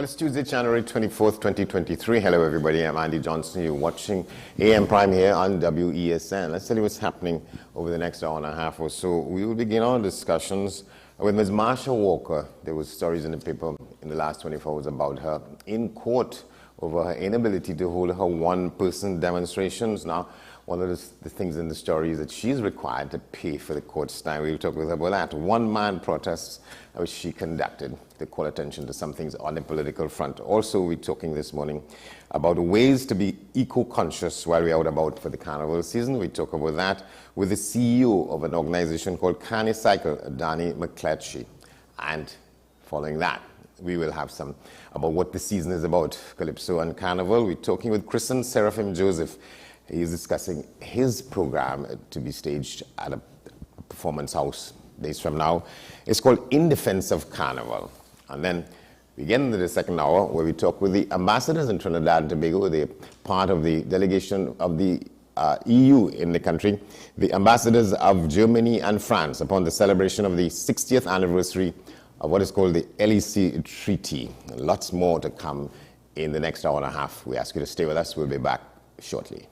Well, it's Tuesday, January 24th, 2023. Hello, everybody. I'm Andy Johnson. You're watching AM Prime here on WESN. Let's tell you what's happening over the next hour and a half or so. We will begin our discussions with Ms. Marsha Walker. There was stories in the paper in the last 24 hours about her in court over her inability to hold her one-person demonstrations. Now, one of the things in the story is that she's required to pay for the court's time. We'll talk with her about that. One-man protests which she conducted to call attention to some things on the political front. Also, we're talking this morning about ways to be eco-conscious while we're out about for the carnival season. We talk about that with the CEO of an organization called Carnicycle, Danny McCletchy. And following that, we will have some about what the season is about, Calypso and Carnival. We're talking with Kristen Seraphim Joseph. He is discussing his program to be staged at a performance house days from now. It's called In Defense of Carnival. And then we get into the second hour where we talk with the ambassadors in Trinidad and Tobago. They're part of the delegation of the EU in the country, the ambassadors of Germany and France upon the celebration of the 60th anniversary of what is called the LEC Treaty. Lots more to come in the next hour and a half. We ask you to stay with us. We'll be back shortly.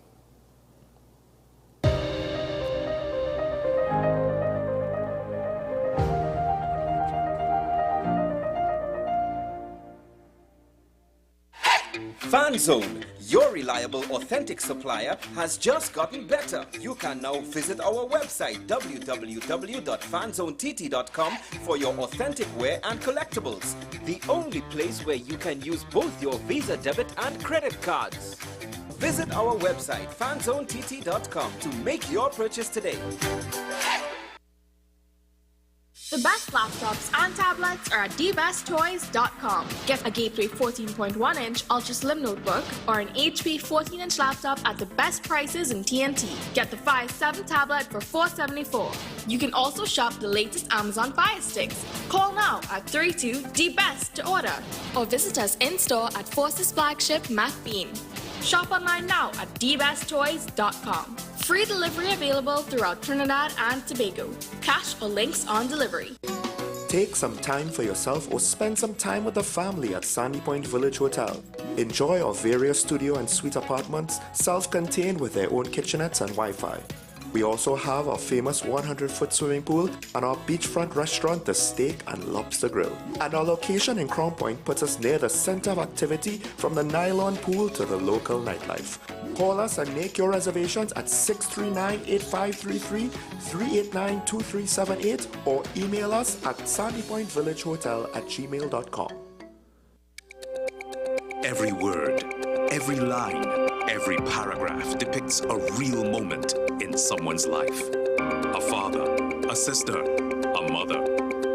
FanZone, your reliable, authentic supplier, has just gotten better. You can now visit our website www.fanzonett.com for your authentic wear and collectibles. The only place where you can use both your Visa debit and credit cards. Visit our website fanzonett.com to make your purchase today. The best laptops and tablets are at dbesttoys.com. Get a Gateway 14.1-inch Ultra Slim notebook or an HP 14-inch laptop at the best prices in TNT. Get the Fire 7 tablet for $474. You can also shop the latest Amazon Fire Sticks. Call now at 32-DBEST to order or visit us in-store at Forces flagship MacBean. Shop online now at dbesttoys.com. Free delivery available throughout Trinidad and Tobago. Cash or links on delivery. Take some time for yourself or spend some time with the family at Sandy Point Village Hotel. Enjoy our various studio and suite apartments, self-contained with their own kitchenettes and Wi-Fi. We also have our famous 100-foot swimming pool and our beachfront restaurant, the Steak and Lobster Grill. And our location in Crown Point puts us near the center of activity from the nylon pool to the local nightlife. Call us and make your reservations at 639-8533, 389-2378 or email us at sandypointvillagehotel@gmail.com. Every word, every line, every paragraph depicts a real moment in someone's life. A father, a sister, a mother,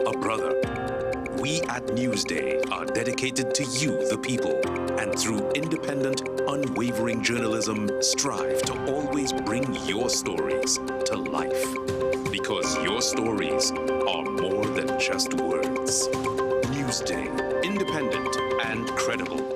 a brother. We at Newsday are dedicated to you, the people, and through independent, unwavering journalism, strive to always bring your stories to life. Because your stories are more than just words. Newsday, independent and credible.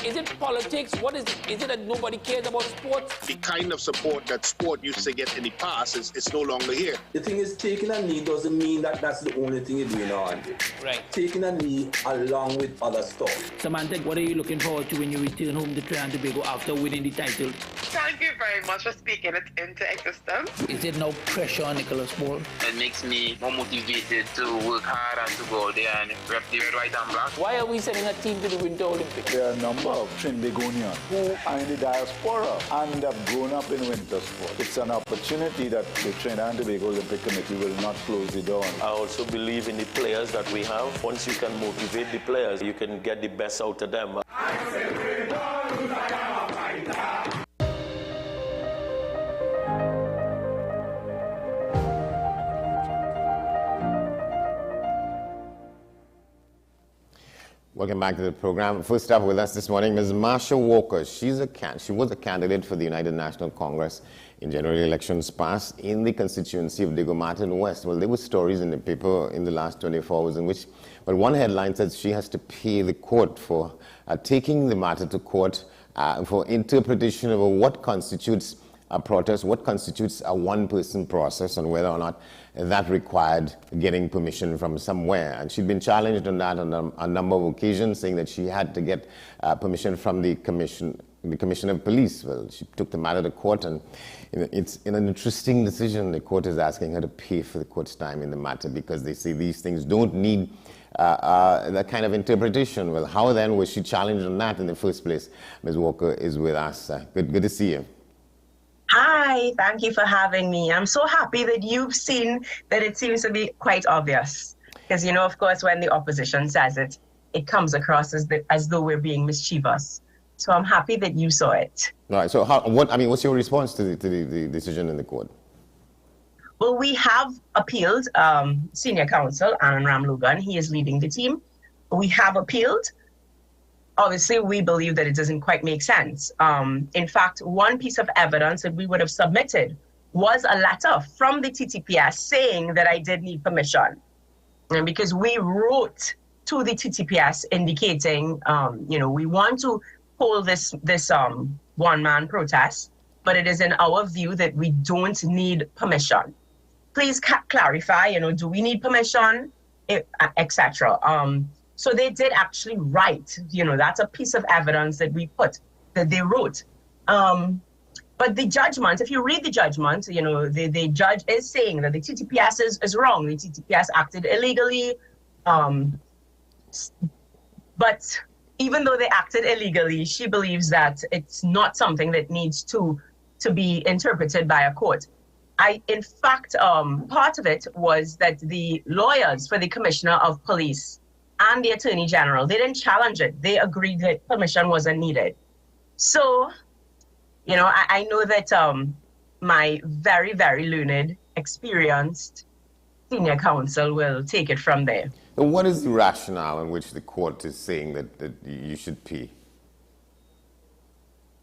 Is it politics? What is it? Is it that nobody cares about sports? The kind of support that sport used to get in the past is no longer here. The thing is, taking a knee doesn't mean that that's the only thing you're doing now, Andy. Right. Taking a knee along with other stuff. Samantha, what are you looking forward to when you return home to Trinidad and Tobago after winning the title? Thank you very much for speaking it into existence. Is it no pressure on Nicholas Ball? It makes me more motivated to work hard and to go out there and rep the red, white and black. Why are we sending a team to the Winter Olympics? There are a number of Trinbagonians who are in the diaspora and have grown up in winter sport. It's an opportunity that the Trinidad and Tobago Olympic Committee will not close the door on. I also believe in the players that we have. Once you can motivate the players, you can get the best out of them. Welcome back to the program. First up with us this morning, Ms. Marsha Walker. She was a candidate for the United National Congress in general elections past in the constituency of Diego Martin West. Well, there were stories in the paper in the last 24 hours in which, well, one headline says she has to pay the court for taking the matter to court for interpretation of what constitutes a protest, what constitutes a one-person process and whether or not that required getting permission from somewhere. And she'd been challenged on that on a number of occasions, saying that she had to get permission from the Commissioner of Police. Well, she took the matter to court, and it's in an interesting decision. The court is asking her to pay for the court's time in the matter because they say these things don't need that kind of interpretation. Well, how then was she challenged on that in the first place? Ms. Walker is with us. Good to see you. Hi, thank you for having me. I'm so happy that you've seen that it seems to be quite obvious. Because, you know, of course, when the opposition says it, it comes across as though we're being mischievous. So I'm happy that you saw it. All right. So what's your response to the decision in the court? Well, we have appealed senior counsel, Aaron Ramlogan. He is leading the team. We have appealed. Obviously, we believe that it doesn't quite make sense. In fact, one piece of evidence that we would have submitted was a letter from the TTPS saying that I did need permission. And because we wrote to the TTPS indicating, you know, we want to hold this one-man protest, but it is in our view that we don't need permission. Please clarify, you know, do we need permission, etc. So they did actually write, you know, that's a piece of evidence that we put, that they wrote. But the judgment, if you read the judgment, you know, the judge is saying that the TTPS is wrong. The TTPS acted illegally. But even though they acted illegally, she believes that it's not something that needs to be interpreted by a court. In fact, part of it was that the lawyers for the Commissioner of Police and the Attorney General, they didn't challenge it. They agreed that permission wasn't needed. So, you know, I know that my very, very learned, experienced senior counsel will take it from there. And what is the rationale in which the court is saying that you should pay?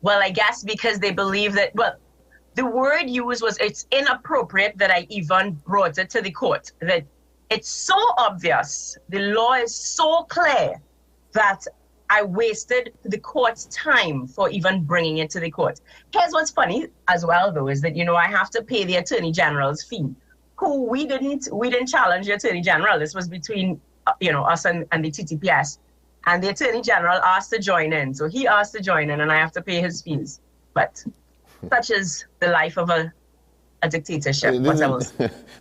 Well, I guess because they believe that, well, the word used was it's inappropriate that I even brought it to the court, that it's so obvious, the law is so clear that I wasted the court's time for even bringing it to the court. Here's what's funny as well, though, is that, you know, I have to pay the Attorney General's fee, who we didn't challenge the Attorney General. This was between, you know, us and the TTPS. And the Attorney General asked to join in. So he asked to join in, and I have to pay his fees. But such is the life of a dictatorship. But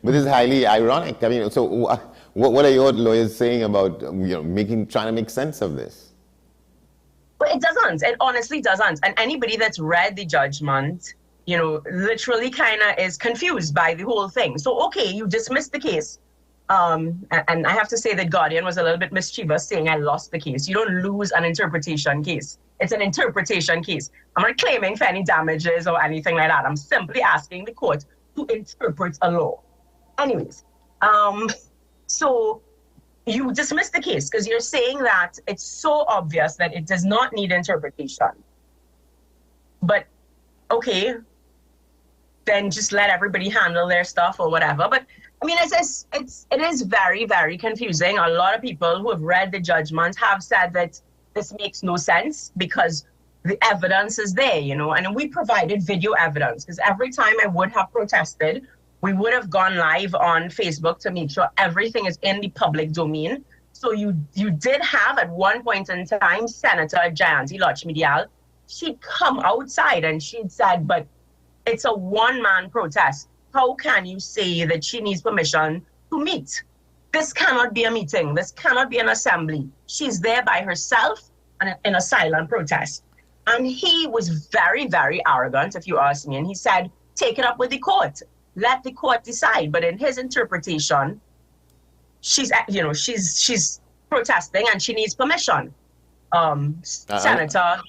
this is highly ironic. I mean, so what are your lawyers saying about, you know, trying to make sense of this? But it doesn't. It honestly doesn't. And anybody that's read the judgment, you know, literally kind of is confused by the whole thing. So, okay, you dismissed the case. And I have to say that Guardian was a little bit mischievous saying I lost the case. You don't lose an interpretation case. It's an interpretation case. I'm not claiming for any damages or anything like that. I'm simply asking the court to interpret a law. Anyways, so you dismiss the case because you're saying that it's so obvious that it does not need interpretation. But, okay, then just let everybody handle their stuff or whatever. But I mean, it is very, very confusing. A lot of people who have read the judgment have said that this makes no sense because the evidence is there, you know, and we provided video evidence because every time I would have protested, we would have gone live on Facebook to make sure everything is in the public domain. So you did have at one point in time, Senator Jayanti Lachmidial, she'd come outside and she'd said, but it's a one-man protest. How can you say that she needs permission to meet? This cannot be a meeting. This cannot be an assembly. She's there by herself and in a silent protest. And he was very, very arrogant, if you ask me. And he said, take it up with the court. Let the court decide. But in his interpretation, she's protesting and she needs permission. Senator,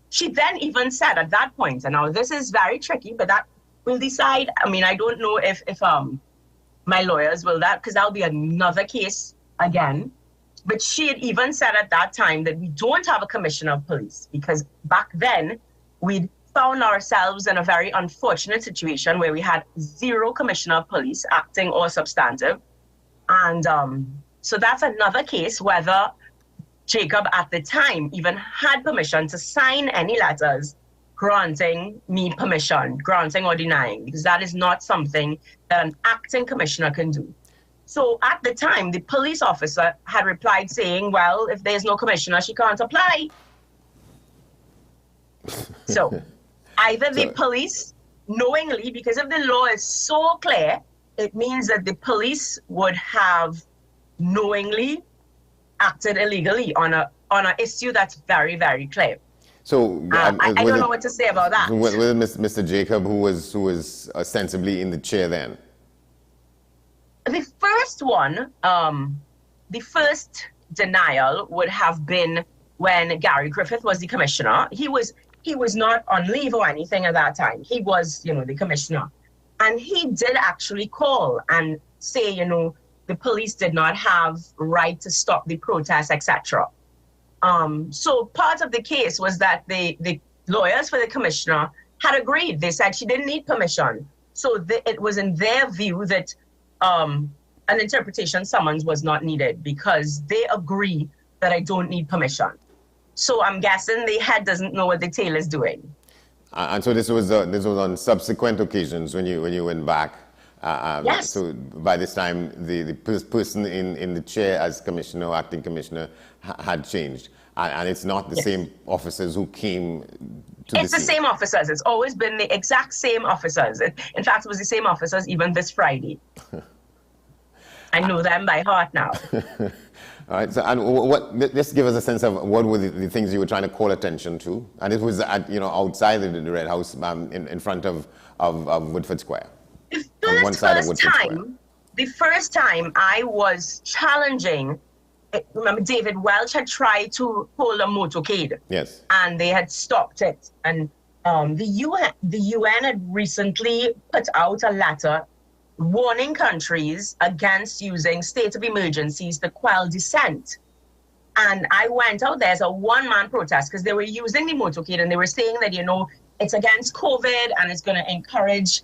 she then even said at that point, and now this is very tricky, but that will decide. I mean, I don't know if my lawyers will that, because that'll be another case again. But she had even said at that time that we don't have a commissioner of police because back then we'd found ourselves in a very unfortunate situation where we had zero commissioner of police acting or substantive. And so that's another case whether Jacob at the time even had permission to sign any letters granting me permission, granting or denying, because that is not something that an acting commissioner can do. So at the time, the police officer had replied saying, well, if there's no commissioner, she can't apply. So either the police knowingly, because if the law is so clear, it means that the police would have knowingly acted illegally on an issue that's very, very clear. So I don't know what to say about that. Was it Mr. Jacob who was ostensibly in the chair then? The first one, the first denial would have been when Gary Griffith was the commissioner. He was not on leave or anything at that time. He was, the commissioner. And he did actually call and say, the police did not have right to stop the protest, etc. So part of the case was that the lawyers for the commissioner had agreed. They said she didn't need permission. So it was in their view that an interpretation summons was not needed because they agree that I don't need permission. So I'm guessing the head doesn't know what the tail is doing. And so this was on subsequent occasions when you went back. Yes. So by this time, the person in the chair as commissioner, acting commissioner, had changed. And it's not the same officers who came to It's the same officers. It's always been the exact same officers. In fact, it was the same officers even this Friday. I know them by heart now. All right. So, and just give us a sense of what were the things you were trying to call attention to, and it was outside the Red House, in front of Woodford Square. The first time I was challenging. Remember, David Welch had tried to hold a motorcade. Yes. And they had stopped it. And the UN had recently put out a letter warning countries against using state of emergencies to quell dissent. And I went out there as a one-man protest because they were using the motorcade and they were saying that, it's against COVID and it's going to encourage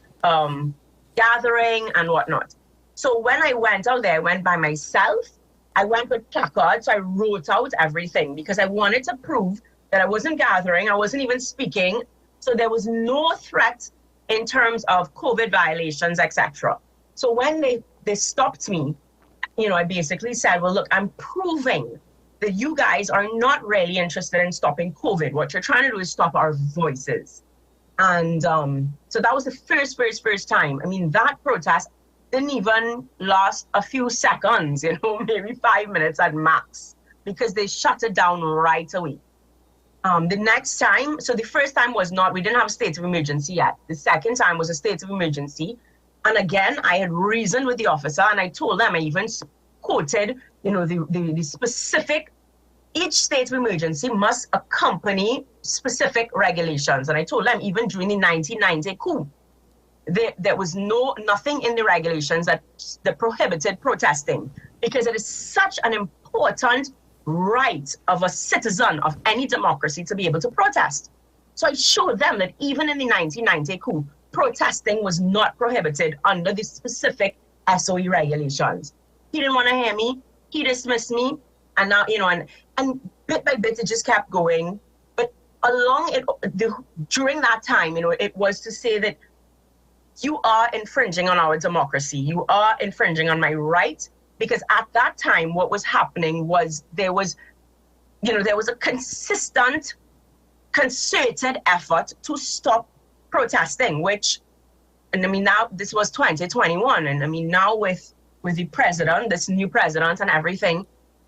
gathering and whatnot. So when I went out there, I went by myself. I went with placards, so I wrote out everything because I wanted to prove that I wasn't gathering, I wasn't even speaking, so there was no threat in terms of COVID violations, etc. So when they stopped me, I basically said, well, look, I'm proving that you guys are not really interested in stopping COVID. What you're trying to do is stop our voices. And so that was the first time. I mean, that protest didn't even last a few seconds, maybe 5 minutes at max, because they shut it down right away. The next time, so the first time we didn't have a state of emergency yet. The second time was a state of emergency. And again, I had reasoned with the officer and I told them, I even quoted, the specific, each state of emergency must accompany specific regulations. And I told them even during the 1990 coup, there was nothing in the regulations that prohibited protesting because it is such an important right of a citizen of any democracy to be able to protest. So I showed them that even in the 1990 coup, protesting was not prohibited under the specific SOE regulations. He didn't want to hear me. He dismissed me. And now, and bit by bit, it just kept going. But during that time, it was to say that you are infringing on our democracy. You are infringing on my right, because at that time, what was happening was there was a consistent, concerted effort to stop protesting, now this was 2021. And now with the president, this new president and everything,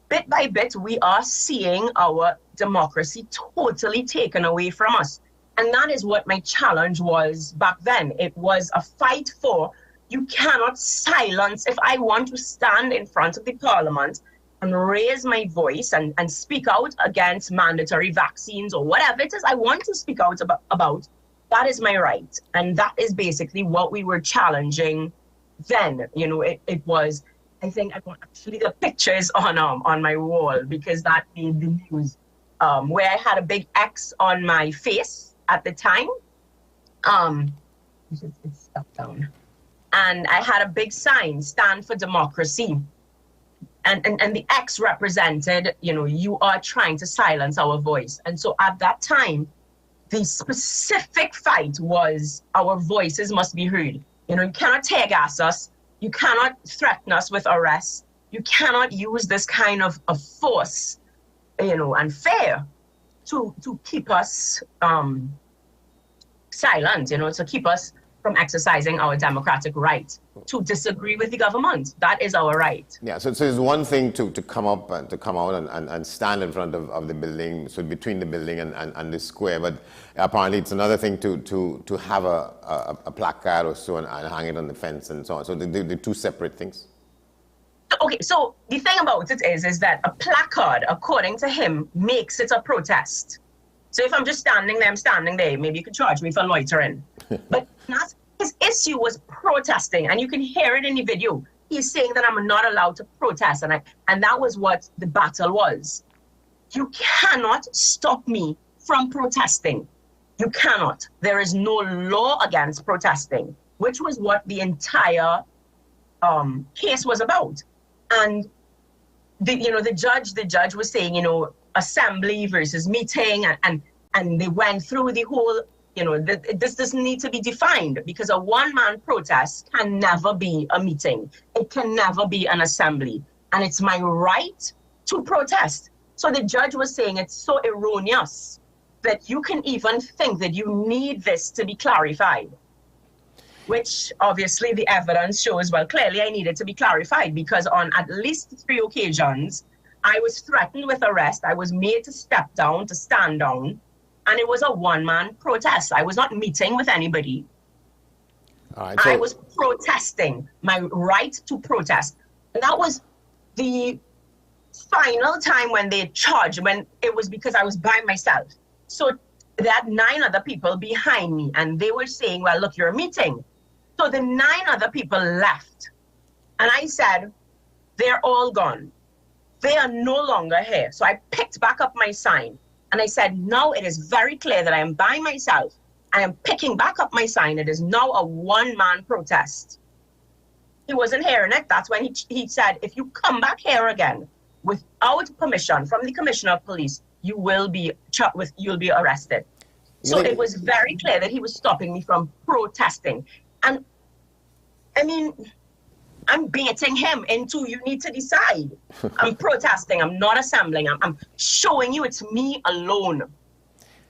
bit by bit, we are seeing our democracy totally taken away from us. And that is what my challenge was back then. It was a fight for, you cannot silence. If I want to stand in front of the parliament and raise my voice and speak out against mandatory vaccines or whatever it is I want to speak out about, that is my right. And that is basically what we were challenging then. It was, I think I got actually the pictures on my wall because that made the news, where I had a big X on my face at the time. It's stuck down. And I had a big sign, Stand for Democracy. And the X represented, you are trying to silence our voice. And so at that time, the specific fight was our voices must be heard. You know, you cannot tear gas us. You cannot threaten us with arrest. You cannot use this kind of force, you know, and fear to keep us silent, you know, to keep us from exercising our democratic right to disagree with the government. That is our right. Yeah, so it's one thing to come up and to come out and stand in front of the building, so between the building and the square, but apparently it's another thing to have a placard or so and hang it on the fence and so on. So they're two separate things. Okay, so the thing about it is that a placard, according to him, makes it a protest. So if I'm just standing there, I'm standing there, maybe you could charge me for loitering. But his issue was protesting, and you can hear it in the video. He's saying that I'm not allowed to protest, and that was what the battle was. You cannot stop me from protesting. You cannot. There is no law against protesting, which was what the entire case was about. And the judge was saying, you know, assembly versus meeting, and they went through the whole, you know, this doesn't need to be defined, because a one-man protest can never be a meeting. It can never be an assembly. And it's my right to protest. So the judge was saying it's so erroneous that you can even think that you need this to be clarified, which obviously the evidence shows, well, clearly I needed to be clarified, because on at least 3 occasions, I was threatened with arrest. I was made to step down, to stand down, and it was a one-man protest. I was not meeting with anybody. All right, so I was protesting, my right to protest. And that was the final time when they charged, when it was because I was by myself. So there had 9 other people behind me, and they were saying, well, look, you're meeting. So the 9 other people left. And I said, they're all gone. They are no longer here. So I picked back up my sign, and I said, now it is very clear that I am by myself. I am picking back up my sign. It is now a one-man protest. He wasn't hearing it. That's when he said, if you come back here again without permission from the Commissioner of Police, you will be you'll be arrested. So it was very clear that he was stopping me from protesting. And I mean, I'm baiting him into, you need to decide. I'm protesting. I'm not assembling. I'm showing you it's me alone.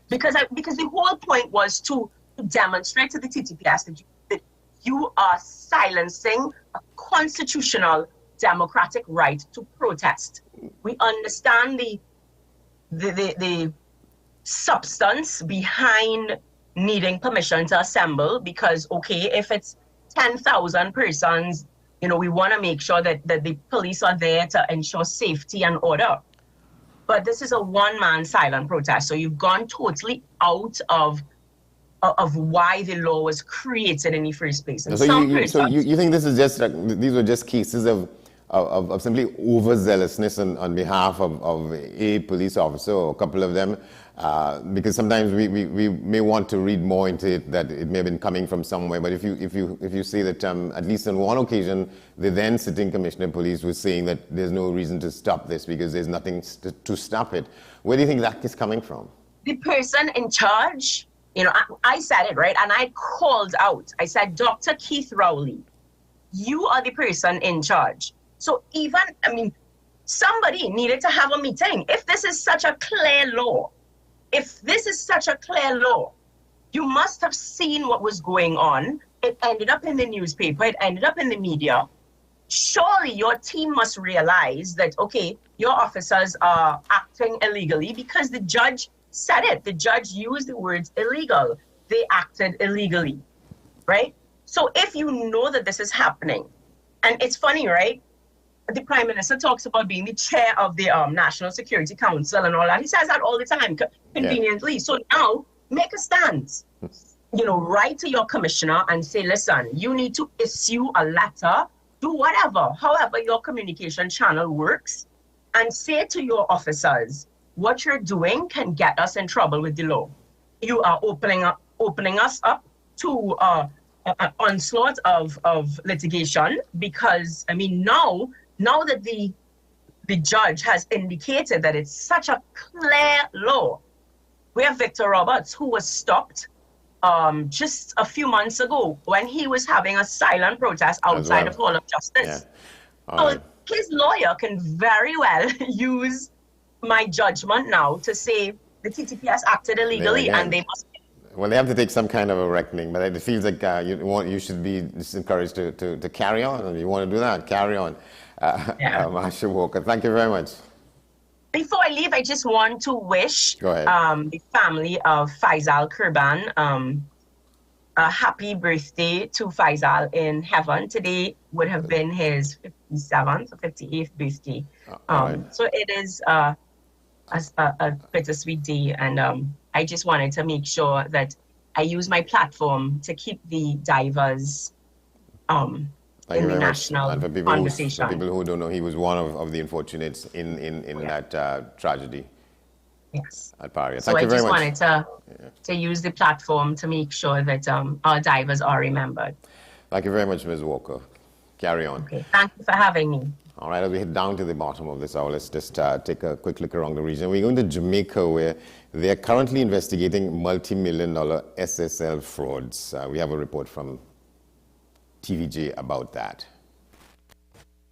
Because the whole point was to demonstrate to the TTPS that you are silencing a constitutional democratic right to protest. We understand the substance behind needing permission to assemble, because, okay, if it's 10,000 persons, you know, we want to make sure that the police are there to ensure safety and order. But this is a one-man silent protest, so you've gone totally out of why the law was created in the first place. And so you think this is just like, these were just cases of simply overzealousness on behalf of a police officer or a couple of them, because sometimes we may want to read more into it, that it may have been coming from somewhere. But if you say that at least on one occasion the then sitting Commissioner of Police was saying that there's no reason to stop this because there's nothing to stop it, where do you think that is coming from? The person in charge, you know, I said it, right? And I called out. I said, Dr. Keith Rowley, you are the person in charge. So even, I mean, somebody needed to have a meeting. If this is such a clear law, you must have seen what was going on. It ended up in the newspaper. It ended up in the media. Surely your team must realize that, okay, your officers are acting illegally, because the judge said it. The judge used the words illegal. They acted illegally, right? So if you know that this is happening, and it's funny, right? The Prime Minister talks about being the chair of the National Security Council and all that. He says that all the time, conveniently. Yeah. So now, make a stance. You know, write to your commissioner and say, listen, you need to issue a letter, do whatever, however your communication channel works, and say to your officers, what you're doing can get us in trouble with the law. You are opening us up to an onslaught of litigation, because, I mean, now that the judge has indicated that it's such a clear law, We have Victor Roberts, who was stopped just a few months ago when he was having a silent protest outside of Hall of Justice. Yeah. So his lawyer can very well use my judgment now to say the TTPS acted illegally and they must. Well, they have to take some kind of a reckoning, but it feels like you should be encouraged to carry on. And you want to do that, carry on. Marsha Walker, thank you very much. Before I leave, I just want to wish Go ahead. The family of Faisal Kurban a happy birthday to Faisal in heaven. Today would have been his 57th or 58th birthday. So it is a bittersweet day, and I just wanted to make sure that I use my platform to keep the divers in the national conversation. For people who don't know, he was one of the unfortunates in that tragedy. Yes. At Paria. So I just wanted to use the platform to make sure that our divers are remembered. Thank you very much, Ms. Walker. Carry on. Okay. Thank you for having me. All right, as we head down to the bottom of this hour, let's just take a quick look around the region. We're going to Jamaica, where they are currently investigating multi-million-dollar SSL frauds. We have a report from TVJ about that.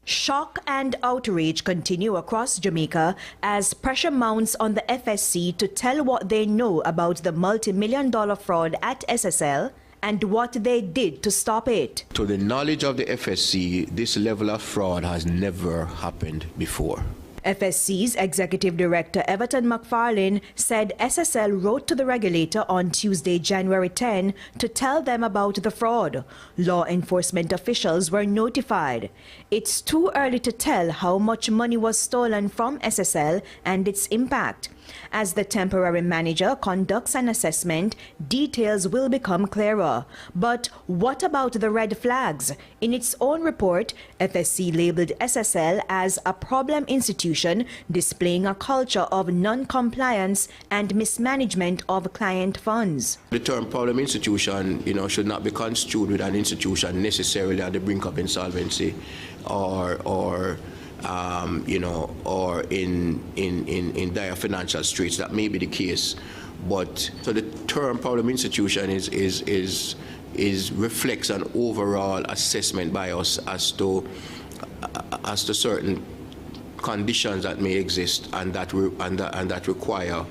Shock and outrage continue across Jamaica as pressure mounts on the FSC to tell what they know about the multi-million-dollar fraud at SSL and what they did to stop it. To the knowledge of the FSC, this level of fraud has never happened before. FSC's Executive Director Everton McFarlane said SSL wrote to the regulator on Tuesday, January 10, to tell them about the fraud. Law enforcement officials were notified. It's too early to tell how much money was stolen from SSL and its impact. As the temporary manager conducts an assessment, details will become clearer. But what about the red flags? In its own report, FSC labeled SSL as a problem institution displaying a culture of non-compliance and mismanagement of client funds. The term problem institution, should not be construed with an institution necessarily at the brink of insolvency or in dire financial straits. That may be the case, but so the term problem institution is reflects an overall assessment by us as to certain conditions that may exist and that require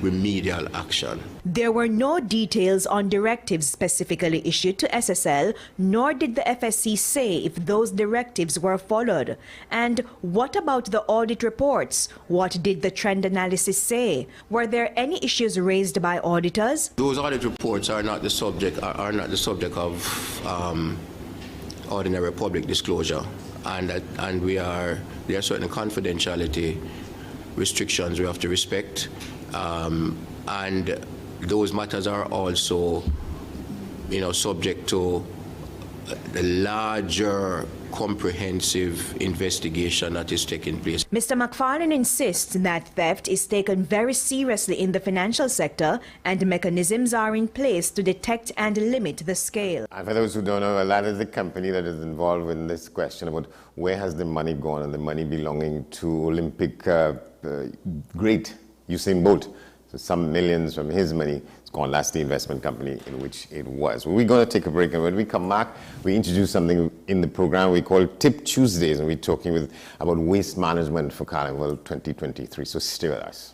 remedial action. There were no details on directives specifically issued to SSL, nor did the FSC say if those directives were followed. And what about the audit reports? What did the trend analysis say? Were there any issues raised by auditors? Those audit reports are not the subject of ordinary public disclosure, and there are certain confidentiality restrictions we have to respect, and those matters are also, subject to the larger comprehensive investigation that is taking place. Mr. McFarlane insists that theft is taken very seriously in the financial sector and mechanisms are in place to detect and limit the scale. And for those who don't know, that is the company that is involved in this question about where has the money gone, and the money belonging to Olympic great Usain Bolt. So some millions from his money is gone. That's the investment company in which it was. Well, we're going to take a break, and when we come back, we introduce something in the program we call Tip Tuesdays, and we're talking about waste management for Carnival 2023. So stay with us.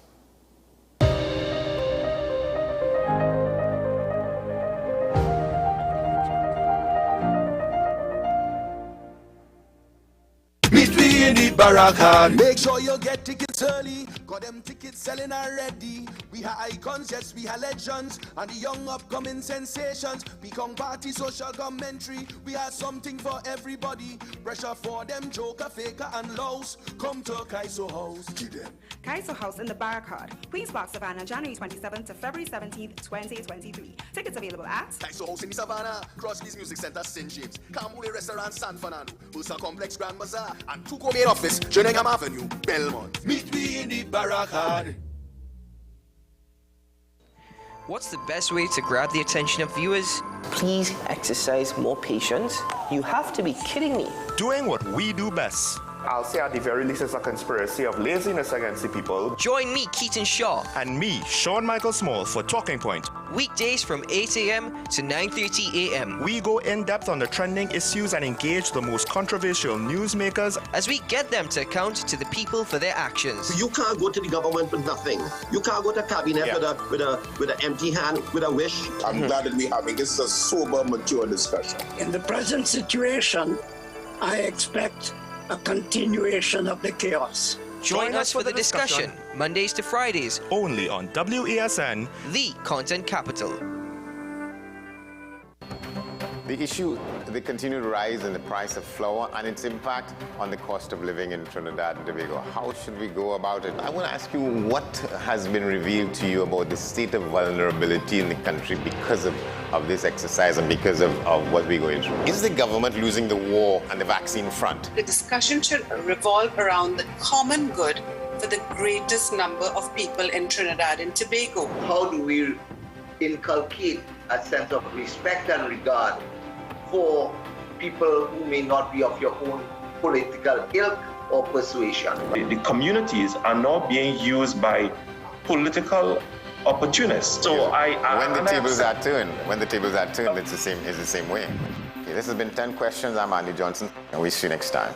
Barakan. Make sure you get tickets early, got them tickets selling already. We have icons, yes, we have legends, and the young upcoming sensations. Become party, social commentary. We have something for everybody. Pressure for them, joker, faker, and lows. Come to Kaiso House. Kaiso House in the Barakan. Queen's Park, Savannah, January 27th to February 17th, 2023. Tickets available at Kaiso House in the Savannah, Crosby's Music Center, St. James, Kamule Restaurant, San Fernando, Usa Complex, Grand Bazaar, and Tuko Main Office, Jenningham Avenue, Belmont. Meet me in the Barakan. What's the best way to grab the attention of viewers? Please exercise more patience. You have to be kidding me. Doing what we do best. I'll say at the very least it's a conspiracy of laziness against the people. Join me, Keaton Shaw. And me, Sean Michael Small, for Talking Point. Weekdays from 8 a.m. to 9:30 a.m. We go in depth on the trending issues and engage the most controversial newsmakers as we get them to account to the people for their actions. You can't go to the government with nothing. You can't go to cabinet with an empty hand, with a wish. I'm glad that we're having this a sober, mature discussion. In the present situation, I expect a continuation of the chaos. Join us for the discussion, Mondays to Fridays, only on WESN, the content capital. The issue, the continued rise in the price of flour and its impact on the cost of living in Trinidad and Tobago. How should we go about it? I want to ask you, what has been revealed to you about the state of vulnerability in the country because of this exercise and because of what we're going through? Is the government losing the war on the vaccine front? The discussion should revolve around the common good for the greatest number of people in Trinidad and Tobago. How do we inculcate a sense of respect and regard for people who may not be of your own political ilk or persuasion? The communities are now being used by political opportunists. So when the tables are turned, it's the same way. Okay, this has been 10 Questions. I'm Andy Johnson, and we'll see you next time.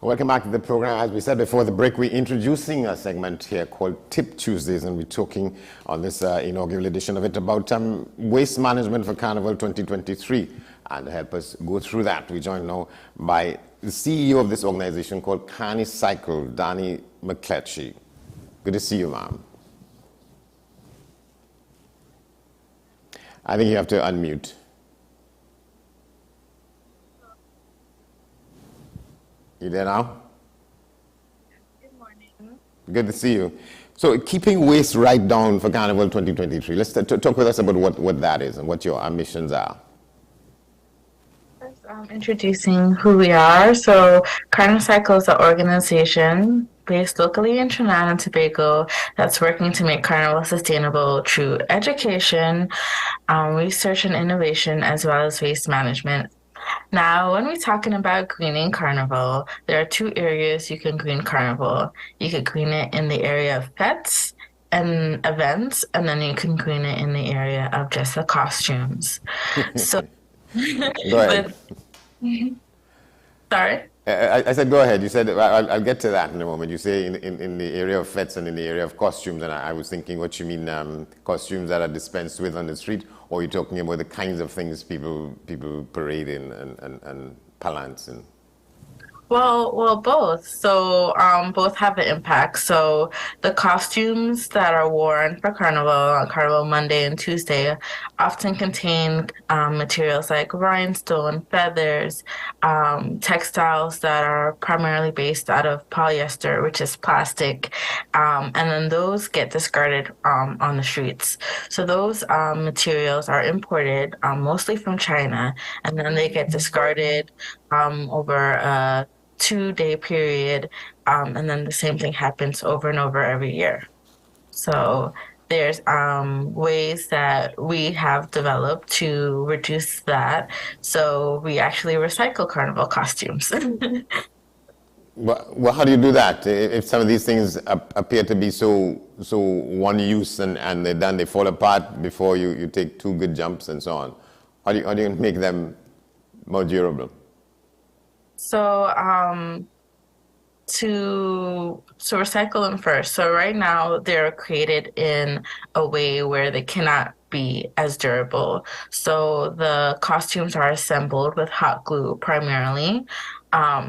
Welcome back to the program. As we said before the break, we're introducing a segment here called Tip Tuesdays, and we're talking on this inaugural edition of it about waste management for Carnival 2023. And to help us go through that, we're joined now by the CEO of this organization called Carni Cycle, Danny McCletchy. Good to see you, ma'am. I think you have to unmute. You there now? Good morning. Good to see you. So keeping waste right down for Carnival 2023. Let's talk with us about what that is and what your ambitions are. First, introducing who we are. So Carni Cycle is an organization based locally in Trinidad and Tobago that's working to make Carnival sustainable through education, research and innovation, as well as waste management. Now, when we're talking about greening Carnival, there are two areas you can green Carnival. You could green it in the area of pets and events, and then you can green it in the area of just the costumes. So, go ahead. Sorry? I said go ahead. You said, I'll get to that in a moment. You say in the area of pets and in the area of costumes, and I was thinking what you mean, costumes that are dispensed with on the street, or you're talking about the kinds of things people parade in and pallants in? Well, both. So both have an impact. So the costumes that are worn for Carnival on Carnival Monday and Tuesday often contain materials like rhinestone, feathers, textiles that are primarily based out of polyester, which is plastic, and then those get discarded on the streets. So those materials are imported mostly from China, and then they get discarded over a 2-day period, and then the same thing happens over and over every year. So there's ways that we have developed to reduce that. So we actually recycle Carnival costumes. Well, how do you do that? If some of these things appear to be so one use and they fall apart before you take 2 good jumps and so on, how do you make them more durable? So to recycle them first. So right now they're created in a way where they cannot be as durable. So the costumes are assembled with hot glue primarily.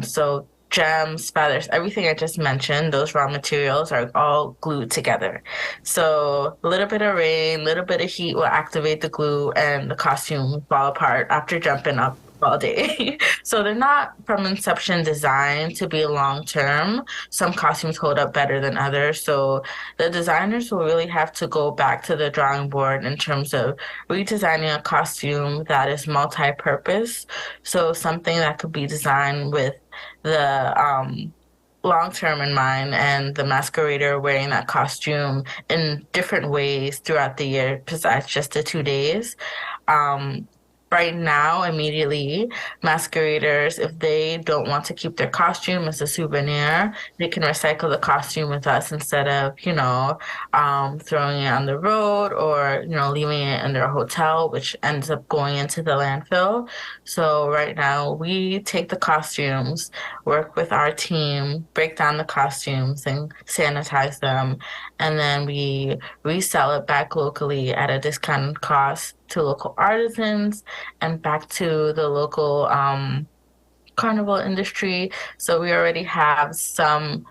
So gems, feathers, everything I just mentioned, those raw materials are all glued together. So a little bit of rain, a little bit of heat will activate the glue and the costume will fall apart after jumping up all day. So they're not from inception designed to be long-term. Some costumes hold up better than others. So the designers will really have to go back to the drawing board in terms of redesigning a costume that is multi-purpose. So something that could be designed with the long term in mind, and the masquerader wearing that costume in different ways throughout the year, besides just the 2 days. Right now, immediately, masqueraders, if they don't want to keep their costume as a souvenir, they can recycle the costume with us instead of, throwing it on the road or, leaving it in their hotel, which ends up going into the landfill. So right now, we take the costumes, work with our team, break down the costumes and sanitize them, and then we resell it back locally at a discounted cost to local artisans and back to the local carnival industry. So we already have some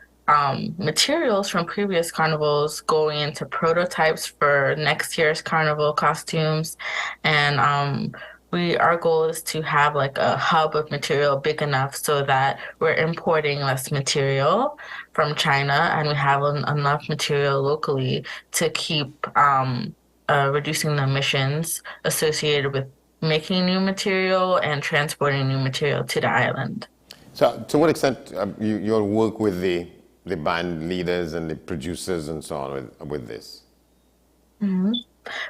materials from previous carnivals going into prototypes for next year's carnival costumes. And our goal is to have like a hub of material big enough so that we're importing less material from China and we have enough material locally to keep reducing the emissions associated with making new material and transporting new material to the island. So to what extent you'll work with the band leaders and the producers and so on with this? Mm-hmm.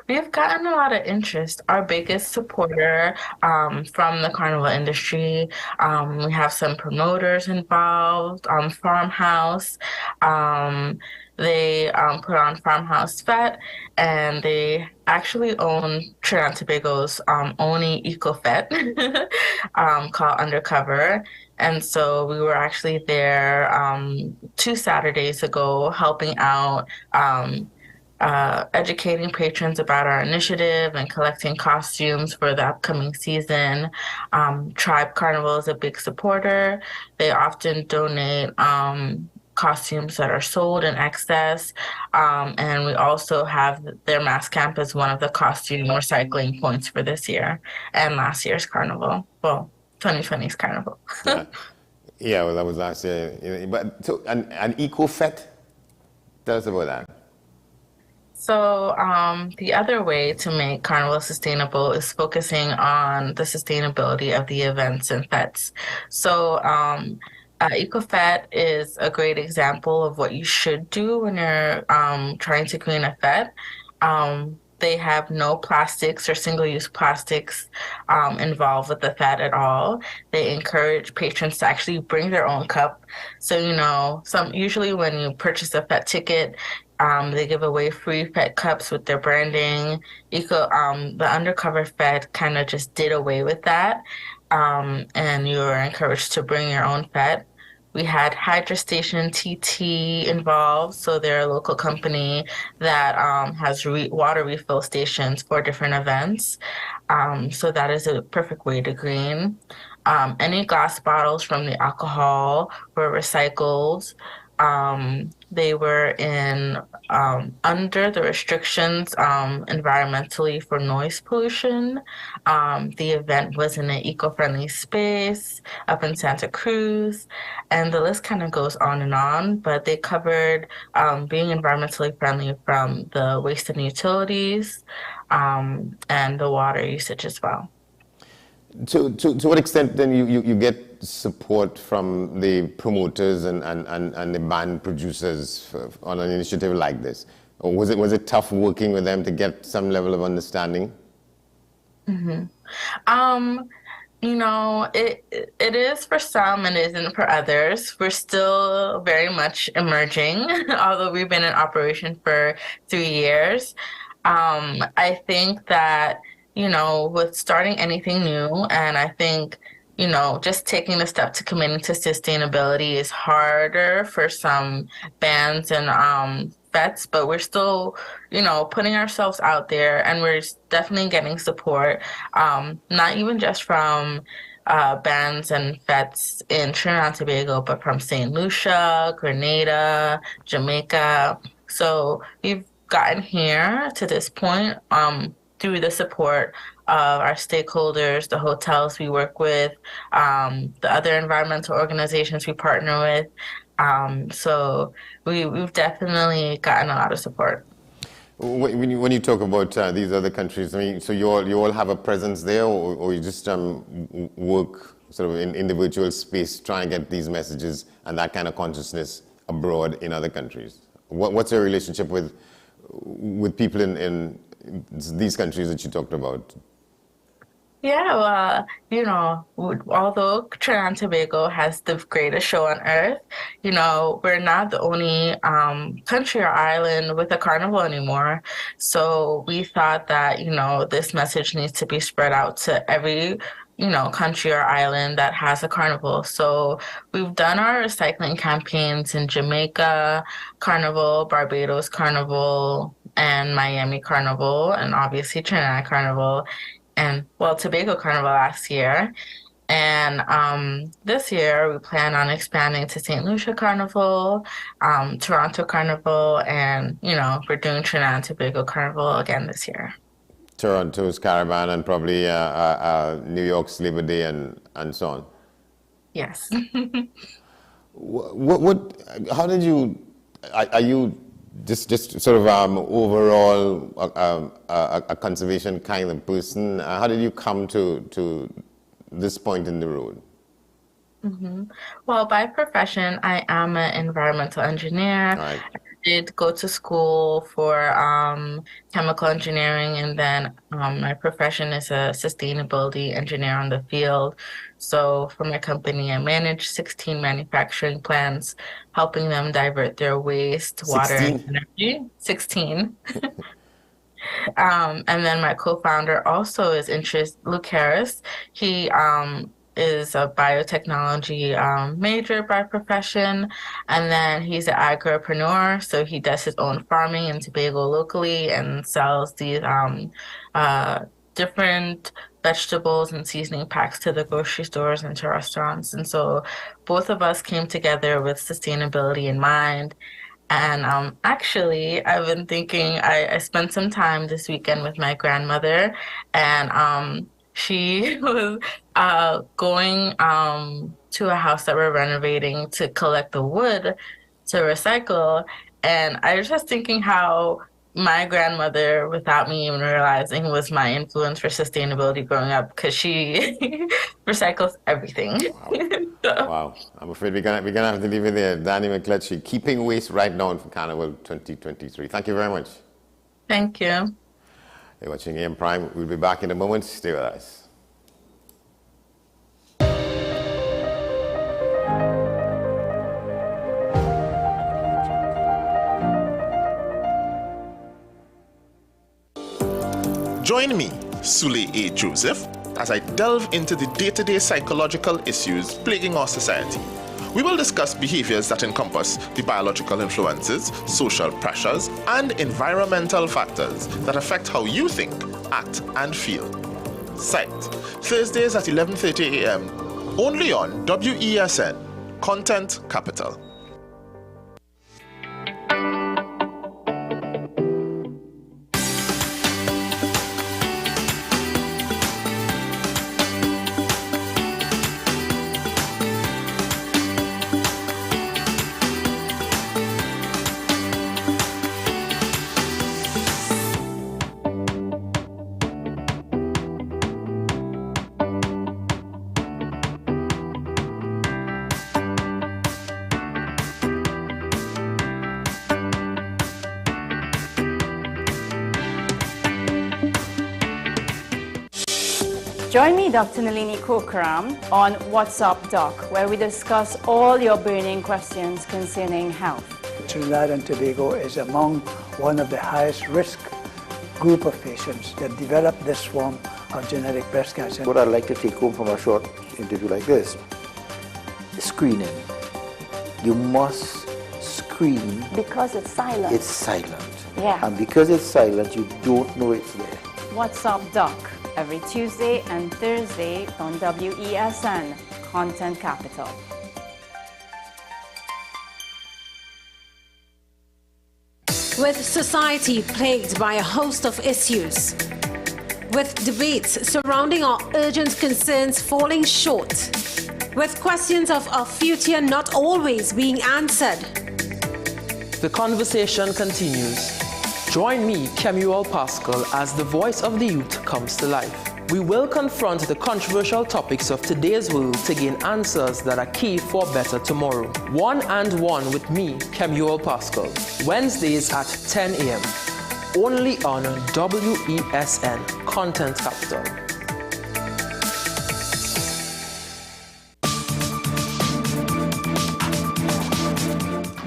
We've gotten a lot of interest. Our biggest supporter from the carnival industry, we have some promoters involved, Farmhouse. They put on Farmhouse Fete, and they actually own Trinidad and Tobago's only eco-fete called Undercover. And so we were actually there 2 Saturdays ago helping out, educating patrons about our initiative and collecting costumes for the upcoming season. Tribe Carnival is a big supporter. They often donate costumes that are sold in excess. And we also have their mass camp as one of the costume recycling points for this year and last year's carnival. Well, 2020's carnival. Yeah, well, that was last year. But so, an eco-fete? Tell us about that. So the other way to make Carnival sustainable is focusing on the sustainability of the events and fetes. So EcoFet is a great example of what you should do when you're trying to green a fete. They have no plastics or single-use plastics involved with the fete at all. They encourage patrons to actually bring their own cup. So, usually when you purchase a fete ticket, they give away free fete cups with their branding. The Undercover Fete kind of just did away with that, and you are encouraged to bring your own fete. We had Hydrostation TT involved, so they're a local company that has water refill stations for different events. So that is a perfect way to green. Any glass bottles from the alcohol were recycled. They were under the restrictions environmentally for noise pollution. The event was in an eco-friendly space up in Santa Cruz, and the list kind of goes on, but they covered being environmentally friendly from the waste and utilities and the water usage as well. To what extent then you get support from the promoters and the band producers on an initiative like this? Or was it tough working with them to get some level of understanding? Mm-hmm. It is for some and isn't for others. We're still very much emerging, although we've been in operation for 3 years. I think that with starting anything new, and I think, just taking the step to committing to sustainability is harder for some bands and fetes, but we're still, putting ourselves out there, and we're definitely getting support, not even just from bands and fetes in Trinidad and Tobago, but from St. Lucia, Grenada, Jamaica. So we've gotten here to this point through the support of our stakeholders, the hotels we work with, the other environmental organizations we partner with. So we've definitely gotten a lot of support. When you talk about these other countries, I mean, so you all have a presence there, or you just work sort of in the virtual space, try and get these messages and that kind of consciousness abroad in other countries? What's your relationship with people in these countries that you talked about? Yeah, well, you know, although Trinidad and Tobago has the greatest show on earth, you know, we're not the only country or island with a carnival anymore. So we thought that, you know, this message needs to be spread out to every, you know, country or island that has a carnival. So we've done our recycling campaigns in Jamaica Carnival, Barbados Carnival, and Miami Carnival, and obviously Trinidad Carnival. And well, Tobago Carnival last year. And this year we plan on expanding to St. Lucia Carnival, Toronto Carnival, and, you know, we're doing Trinidad and Tobago Carnival again this year. Toronto's Caravan and probably New York's Labor Day and so on. Yes. How did you, are you just sort of overall a conservation kind of person? How did you come to this point in the road? Mm-hmm. Well, by profession, I am an environmental engineer. Right. I did go to school for chemical engineering, and then my profession is a sustainability engineer on the field. So for my company, I manage 16 manufacturing plants, helping them divert their waste, water, and energy. 16. And then my co-founder also is Luke Harris. He is a biotechnology major by profession, and then he's an agripreneur, so he does his own farming in Tobago locally and sells these different vegetables and seasoning packs to the grocery stores and to restaurants. And so both of us came together with sustainability in mind. And actually, I've been thinking, I spent some time this weekend with my grandmother, and she was going to a house that we're renovating to collect the wood to recycle. And I was just thinking how my grandmother, without me even realizing, was my influence for sustainability growing up, because she recycles everything. Wow. Wow. I'm afraid we're gonna have to leave it there. Danny McCletchy, keeping waste right down for Carnival 2023. Thank you very much. Thank you. You're watching AM Prime. We'll be back in a moment. Stay with us. Join me, Sule A. Joseph, as I delve into the day-to-day psychological issues plaguing our society. We will discuss behaviors that encompass the biological influences, social pressures, and environmental factors that affect how you think, act, and feel. Sight, Thursdays at 11:30 a.m., only on WESN, Content Capital. Join me, Dr. Nalini Kokram, on What's Up Doc, where we discuss all your burning questions concerning health. Trinidad and Tobago is among one of the highest risk group of patients that develop this form of genetic breast cancer. What I'd like to take home from a short interview like this, screening. You must screen. Because it's silent. It's silent. Yeah. And because it's silent, you don't know it's there. What's Up Doc, every Tuesday and Thursday on WESN, Content Capital. With society plagued by a host of issues, with debates surrounding our urgent concerns falling short, with questions of our future not always being answered. The conversation continues. Join me, Kemuel Pascal, as the voice of the youth comes to life. We will confront the controversial topics of today's world to gain answers that are key for a better tomorrow. One and One with me, Kemuel Pascal. Wednesdays at 10 a.m. Only on WESN, Content Capital.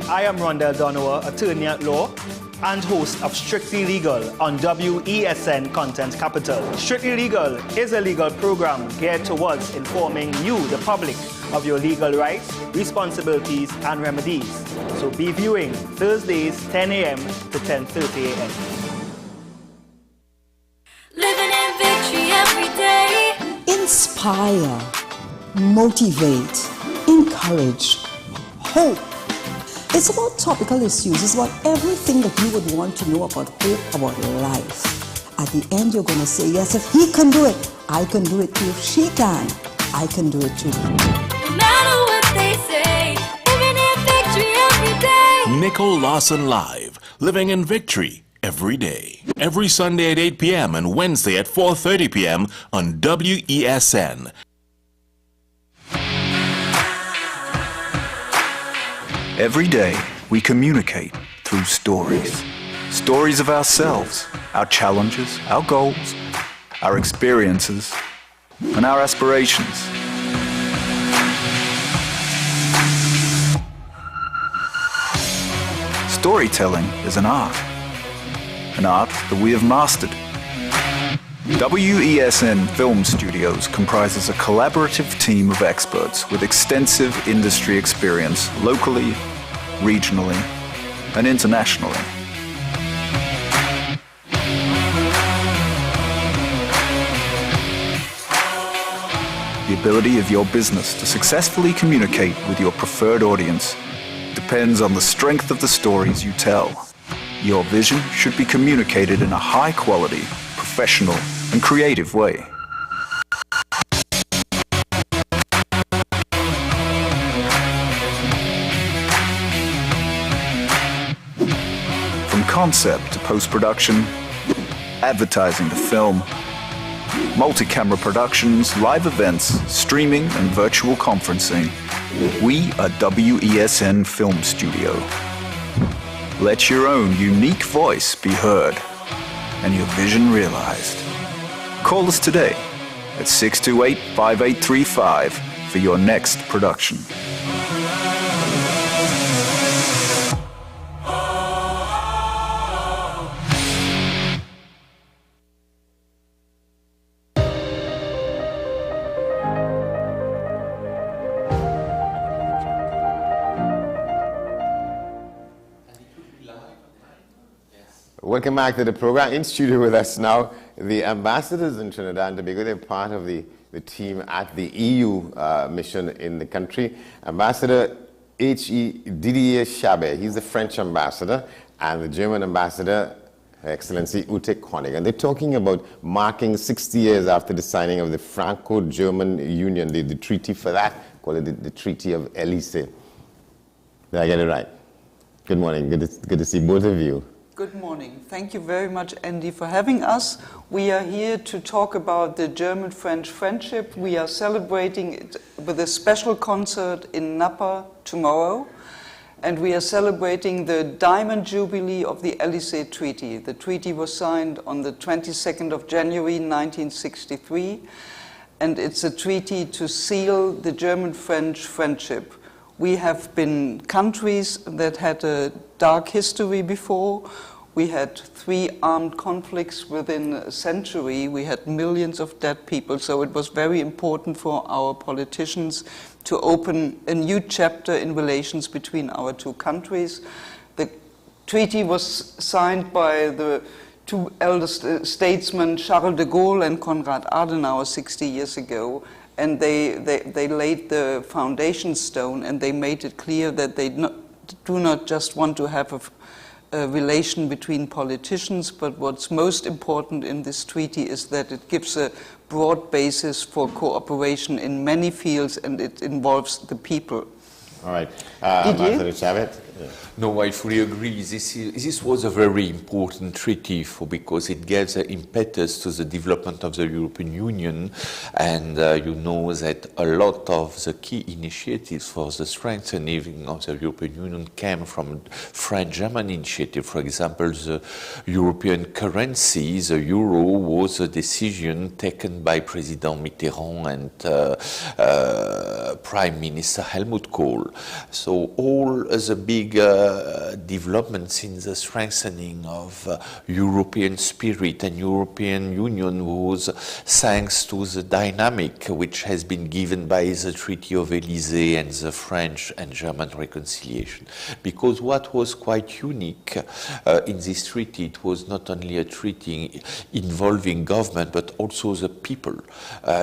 I am Rondell Donowa, attorney at law and host of Strictly Legal on WESN Content Capital. Strictly Legal is a legal program geared towards informing you, the public, of your legal rights, responsibilities, and remedies. So be viewing Thursdays, 10 a.m. to 10:30 a.m. Living in victory every day. Inspire, motivate, encourage, hope. It's about topical issues. It's about everything that you would want to know about hope, about life. At the end, you're going to say, yes, if he can do it, I can do it too. If she can, I can do it too. No matter what they say, living in victory every day. Nicole Lawson Live, living in victory every day. Every Sunday at 8 p.m. and Wednesday at 4:30 p.m. on WESN. Every day, we communicate through stories. Stories of ourselves, our challenges, our goals, our experiences, and our aspirations. Storytelling is an art that we have mastered. WESN Film Studios comprises a collaborative team of experts with extensive industry experience locally, regionally, and internationally. The ability of your business to successfully communicate with your preferred audience depends on the strength of the stories you tell. Your vision should be communicated in a high-quality, professional, and creative way. From concept to post-production, advertising to film, multi-camera productions, live events, streaming, and virtual conferencing, we are WESN Film Studio. Let your own unique voice be heard and your vision realized. Call us today at 628-5835 for your next production. Welcome back to the program. In studio with us now, the ambassadors in Trinidad and Tobago. They're part of the team at the EU mission in the country. Ambassador H.E. Didier Chabet, he's the French ambassador, and the German ambassador, Her Excellency Ute Konig. And they're talking about marking 60 years after the signing of the Franco-German Union, the treaty for that, call it the Treaty of Elysee. Did I get it right? Good morning. Good to see both of you. Good morning. Thank you very much, Andy, for having us. We are here to talk about the German-French friendship. We are celebrating it with a special concert in Napa tomorrow. And we are celebrating the Diamond Jubilee of the Elysee Treaty. The treaty was signed on the 22nd of January 1963. And it's a treaty to seal the German-French friendship. We have been countries that had a dark history before. We had 3 armed conflicts within a century. We had millions of dead people. So it was very important for our politicians to open a new chapter in relations between our 2 countries. The treaty was signed by the 2 eldest statesmen, Charles de Gaulle and Konrad Adenauer, 60 years ago. And they laid the foundation stone, and they made it clear that they do not just want to have a relation between politicians, but what's most important in this treaty is that it gives a broad basis for cooperation in many fields, and it involves the people. All right. Ambassador Chabet, No, I fully agree. This was a very important treaty because it gave the impetus to the development of the European Union, and you know that a lot of the key initiatives for the strengthening of the European Union came from French-German initiative. For example, the European currency, the euro, was a decision taken by President Mitterrand and Prime Minister Helmut Kohl. So all the big developments in the strengthening of European spirit and European Union was thanks to the dynamic which has been given by the Treaty of Élysée and the French and German reconciliation. Because what was quite unique in this treaty, it was not only a treaty involving government but also the people.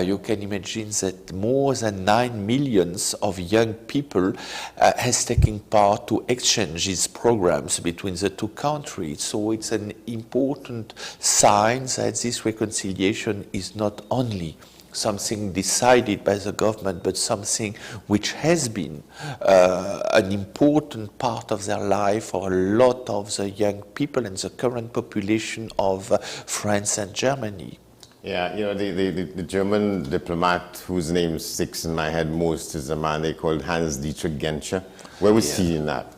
You can imagine that more than 9 million of young people has taken part to exchange these programs between the two countries. So it's an important sign that this reconciliation is not only something decided by the government, but something which has been an important part of their life for a lot of the young people and the current population of France and Germany. Yeah, you know, the German diplomat whose name sticks in my head most is a man they called Hans-Dietrich Genscher. Where was he in that?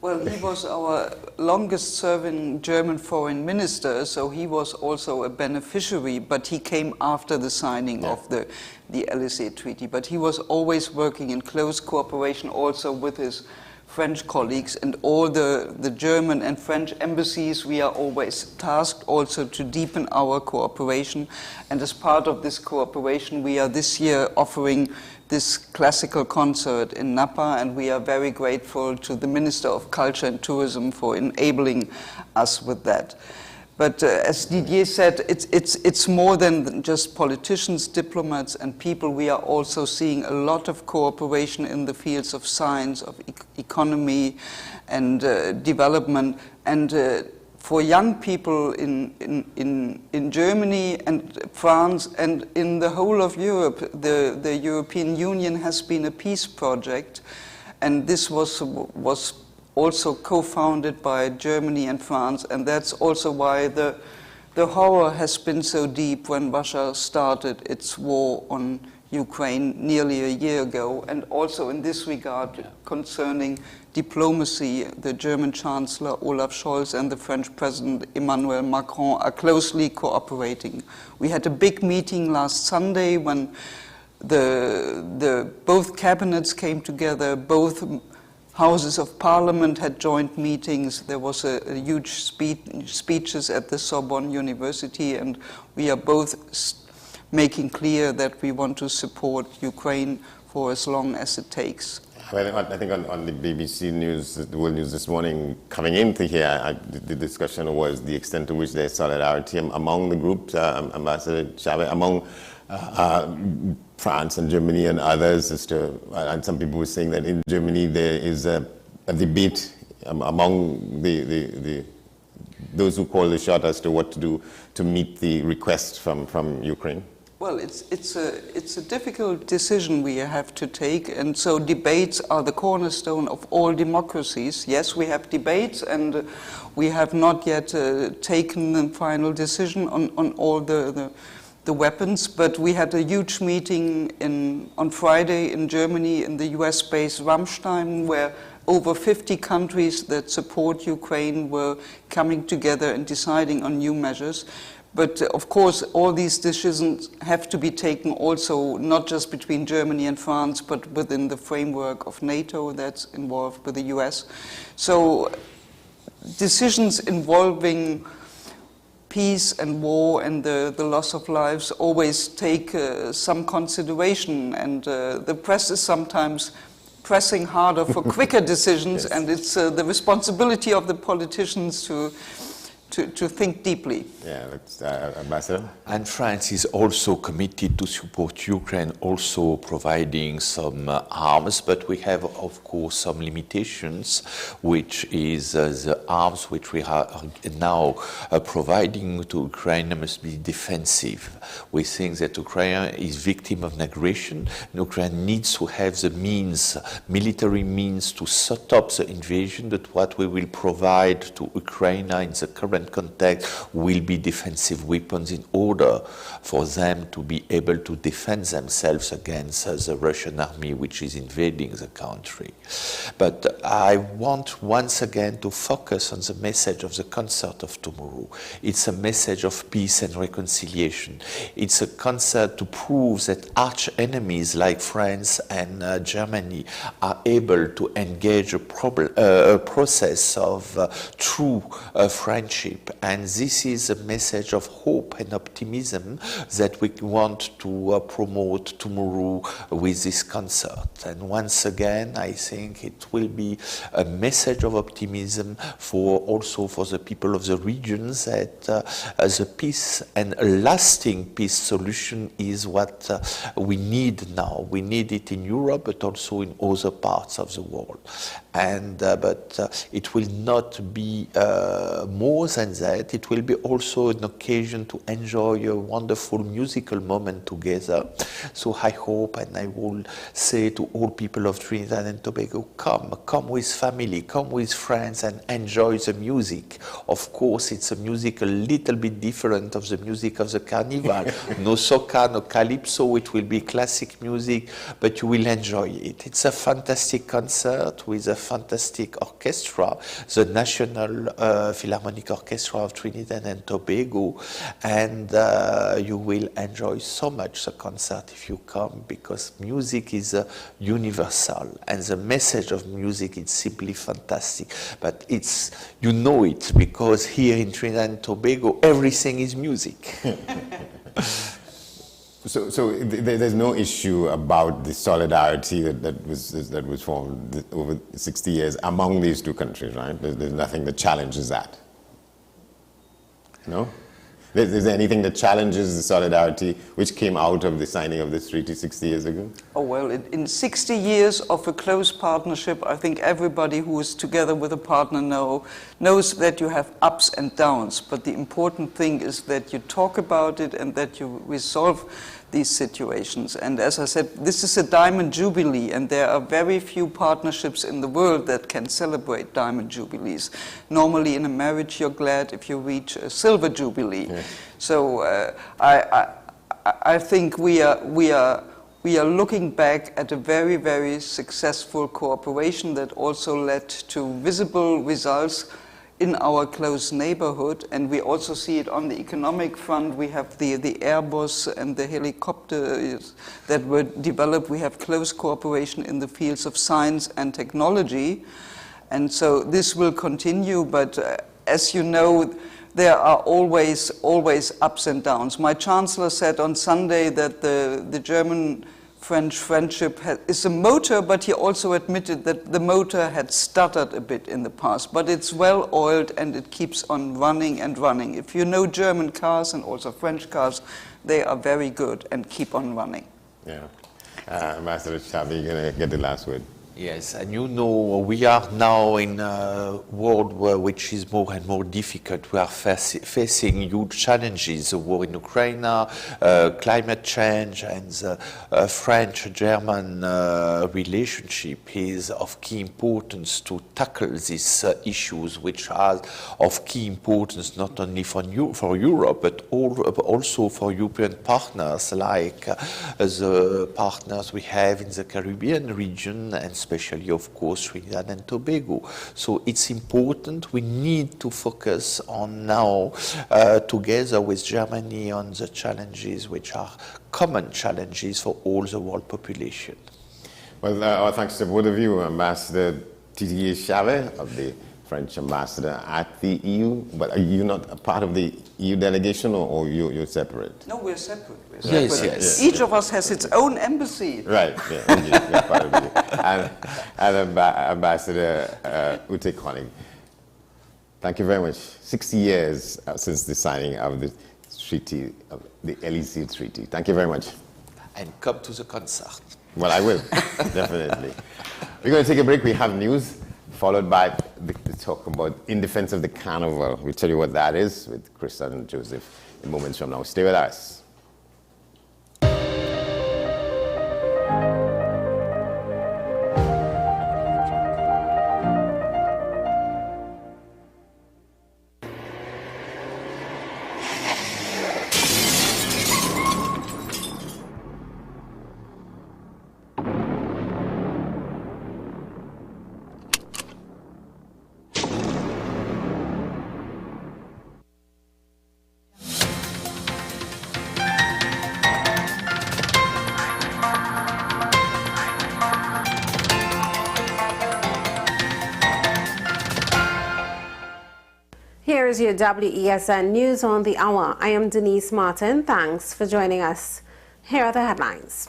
Well, he was our longest-serving German foreign minister, so he was also a beneficiary, but he came after the signing of the Élysée Treaty. But he was always working in close cooperation also with his French colleagues, and all the German and French embassies, we are always tasked also to deepen our cooperation. And as part of this cooperation, we are this year offering this classical concert in Napa, and we are very grateful to the Minister of Culture and Tourism for enabling us with that. But as Didier said, it's more than just politicians, diplomats, and people. We are also seeing a lot of cooperation in the fields of science, of economy, and development. And for young people in Germany and France and in the whole of Europe, the European Union has been a peace project, and this was also co-founded by Germany and France, and that's also why the horror has been so deep when Russia started its war on Ukraine nearly a year ago. And also in this regard, concerning diplomacy, the German Chancellor Olaf Scholz and the French President Emmanuel Macron are closely cooperating. We had a big meeting last Sunday when both cabinets came together, both Houses of Parliament had joint meetings. There was a huge speeches at the Sorbonne University, and we are both making clear that we want to support Ukraine for as long as it takes. I think on the BBC News, the World News this morning, coming into here, the discussion was the extent to which there's solidarity among the groups, Ambassador Chavez, among France and Germany and others, and some people were saying that in Germany there is a debate among those who call the shot as to what to do to meet the request from Ukraine. Well, it's a difficult decision we have to take, and so debates are the cornerstone of all democracies. Yes, we have debates, and we have not yet taken the final decision on all the weapons, but we had a huge meeting on Friday in Germany in the US-based Ramstein, where over 50 countries that support Ukraine were coming together and deciding on new measures. But of course, all these decisions have to be taken also not just between Germany and France, but within the framework of NATO that's involved with the US. So decisions involving peace and war and the loss of lives always take some consideration, and the press is sometimes pressing harder for quicker decisions, yes. And it's the responsibility of the politicians to think deeply. Yeah, that's Ambassador. And France is also committed to support Ukraine, also providing some arms, but we have, of course, some limitations, which is the arms which we are now providing to Ukraine must be defensive. We think that Ukraine is victim of an aggression. Ukraine needs to have the means, military means, to set up the invasion, but what we will provide to Ukraine in the current context will be defensive weapons in order for them to be able to defend themselves against the Russian army which is invading the country. But I want once again to focus on the message of the concert of tomorrow. It's a message of peace and reconciliation. It's a concert to prove that arch enemies like France and Germany are able to engage a process of true friendship. And this is a message of hope and optimism that we want to promote tomorrow with this concert. And once again, I think it will be a message of optimism also for the people of the regions that the peace and a lasting peace solution is what we need now. We need it in Europe, but also in other parts of the world. And but it will not be more than that. It will be also an occasion to enjoy a wonderful musical moment together. So I hope, and I will say to all people of Trinidad and Tobago, come with family, come with friends and enjoy the music. Of course, it's a music a little bit different of the music of the carnival. No soca, no calypso, it will be classic music, but you will enjoy it. It's a fantastic concert with a fantastic orchestra, the National Philharmonic Orchestra of Trinidad and Tobago, and you will enjoy so much the concert if you come, because music is universal and the message of music is simply fantastic. But it's, you know it, because here in Trinidad and Tobago everything is music. So there's no issue about the solidarity that was formed over 60 years among these two countries, right? There's nothing that challenges that. No? Is there anything that challenges the solidarity which came out of the signing of this treaty 60 years ago? Oh, well, in 60 years of a close partnership, I think everybody who is together with a partner knows that you have ups and downs. But the important thing is that you talk about it and that you resolve these situations. And as I said, this is a diamond jubilee, and there are very few partnerships in the world that can celebrate diamond jubilees. Normally in a marriage you're glad if you reach a silver jubilee. Yeah. So I think we are looking back at a very, very successful cooperation that also led to visible results in our close neighborhood, and we also see it on the economic front. We have the Airbus and the helicopters that were developed. We have close cooperation in the fields of science and technology, and so this will continue, but as you know, there are always ups and downs. My chancellor said on Sunday that the German-French friendship is a motor, but he also admitted that the motor had stuttered a bit in the past, but it's well oiled and it keeps on running and running. If you know German cars and also French cars, they are very good and keep on running. Yeah. Ambassador Chabi, you're going to get the last word. Yes, and you know, we are now in a world which is more and more difficult. We are facing huge challenges, the war in Ukraine, climate change, and the French-German relationship is of key importance to tackle these issues, which are of key importance not only for Europe, but also for European partners, like the partners we have in the Caribbean region, and especially, of course, Trinidad and Tobago. So it's important. We need to focus on now, together with Germany, on the challenges which are common challenges for all the world population. Well, our thanks to both of you, Ambassador Didier Chavez, of the French ambassador at the EU, but are you not a part of the EU delegation, or you're separate? No, we're separate. Yes. Each of us has its own embassy. Right, yeah, you're part of it. And Ambassador Ute Koning, Thank you very much. 60 years since the signing of the treaty, of the LEC treaty. Thank you very much. And come to the concert. Well, I will, definitely. We're going to take a break. We have news, followed by the talk about In Defense of the Carnival. We'll tell you what that is with Chris and Joseph in moments from now. Stay with us. Here is your WESN News on the Hour. I am Denise Martin. Thanks for joining us. Here are the headlines.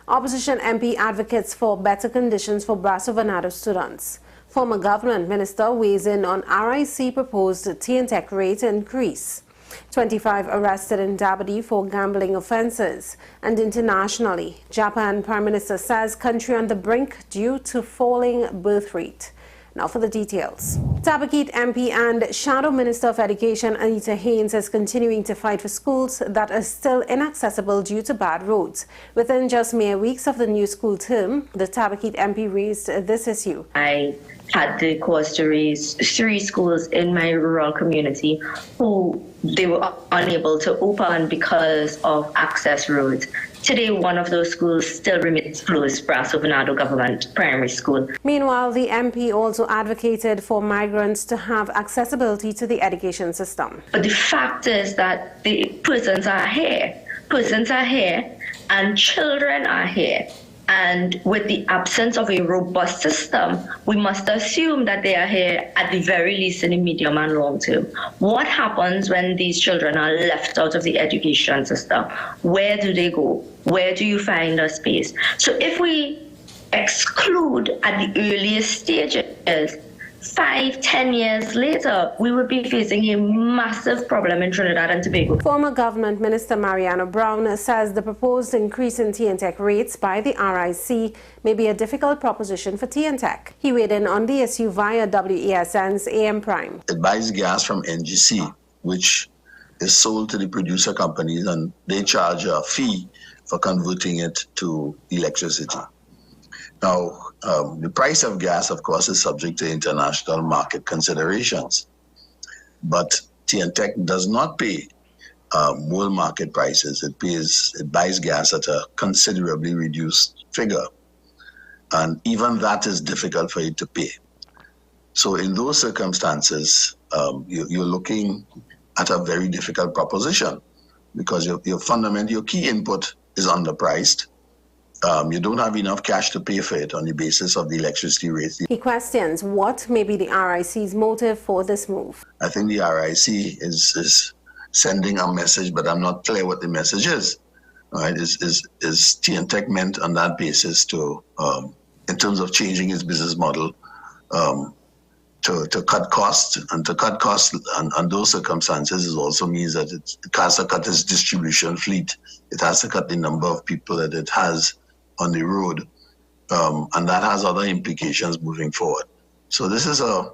Opposition MP advocates for better conditions for Brasso Venado students. Former government minister weighs in on RIC proposed TNTech rate increase. 25 arrested in Dabadi for gambling offences. And internationally, Japan Prime Minister says country on the brink due to falling birth rate. Now for the details. Tabakit MP and Shadow Minister of Education Anita Haynes is continuing to fight for schools that are still inaccessible due to bad roads. Within just mere weeks of the new school term, the Tabakit MP raised this issue. I had the cause to raise 3 schools in my rural community who they were unable to open because of access roads. Today, one of those schools still remains closed, Brasso Venado Government Primary School. Meanwhile, the MP also advocated for migrants to have accessibility to the education system. But the fact is that the persons are here, and children are here. And with the absence of a robust system, we must assume that they are here at the very least in the medium and long term. What happens when these children are left out of the education system? Where do they go? Where do you find a space? So if we exclude at the earliest stages, 5-10 years later, we would be facing a massive problem in Trinidad and Tobago. Former Government Minister Mariano Brown says the proposed increase in TNTech rates by the RIC may be a difficult proposition for TNTech. He weighed in on the issue via WESN's AM Prime. It buys gas from NGC, which is sold to the producer companies, and they charge a fee for converting it to electricity. Now, the price of gas, of course, is subject to international market considerations. But TNTech does not pay world market prices. It buys gas at a considerably reduced figure. And even that is difficult for it to pay. So in those circumstances, you're looking at a very difficult proposition because your key input is underpriced. You don't have enough cash to pay for it on the basis of the electricity rates. He questions what may be the RIC's motive for this move. I think the RIC is sending a message, but I'm not clear what the message is. Right? Is TNTech meant on that basis to, in terms of changing its business model, to cut costs, and to cut costs on those circumstances also means that it has to cut its distribution fleet. It has to cut the number of people that it has on the road, and that has other implications moving forward. So this is a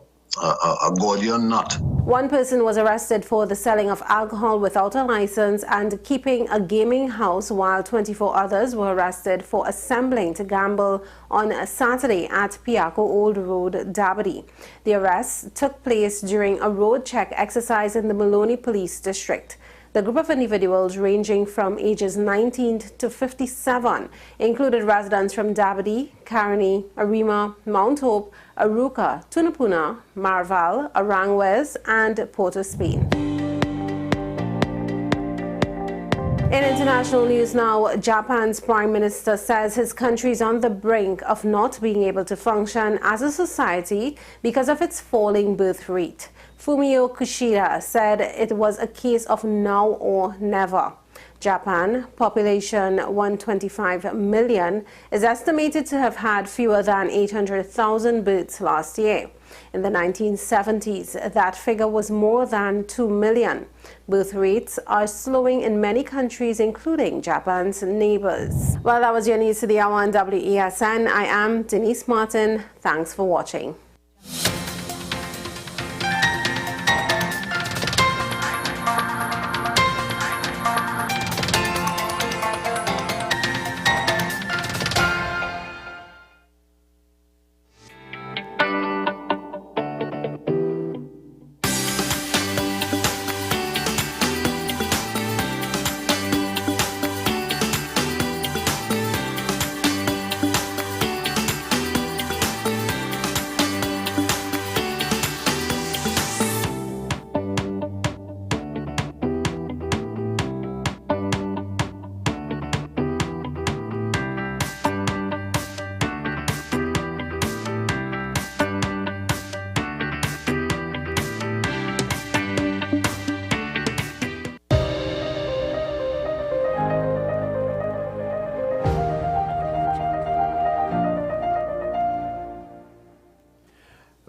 Gordian knot. One person was arrested for the selling of alcohol without a license and keeping a gaming house, while 24 others were arrested for assembling to gamble on a Saturday at Piaco Old Road, Dabadi. The arrests took place during a road check exercise in the Maloney Police District. The group of individuals ranging from ages 19 to 57 included residents from Dabadi, Caroni, Arima, Mount Hope, Aruca, Tunapuna, Marval, Aranjuez, and Port of Spain. In international news now, Japan's Prime Minister says his country is on the brink of not being able to function as a society because of its falling birth rate. Fumio Kishida said it was a case of now or never. Japan, population 125 million, is estimated to have had fewer than 800,000 births last year. In the 1970s, that figure was more than 2 million. Birth rates are slowing in many countries, including Japan's neighbors. Well, that was your news to the hour on WESN. I am Denise Martin. Thanks for watching.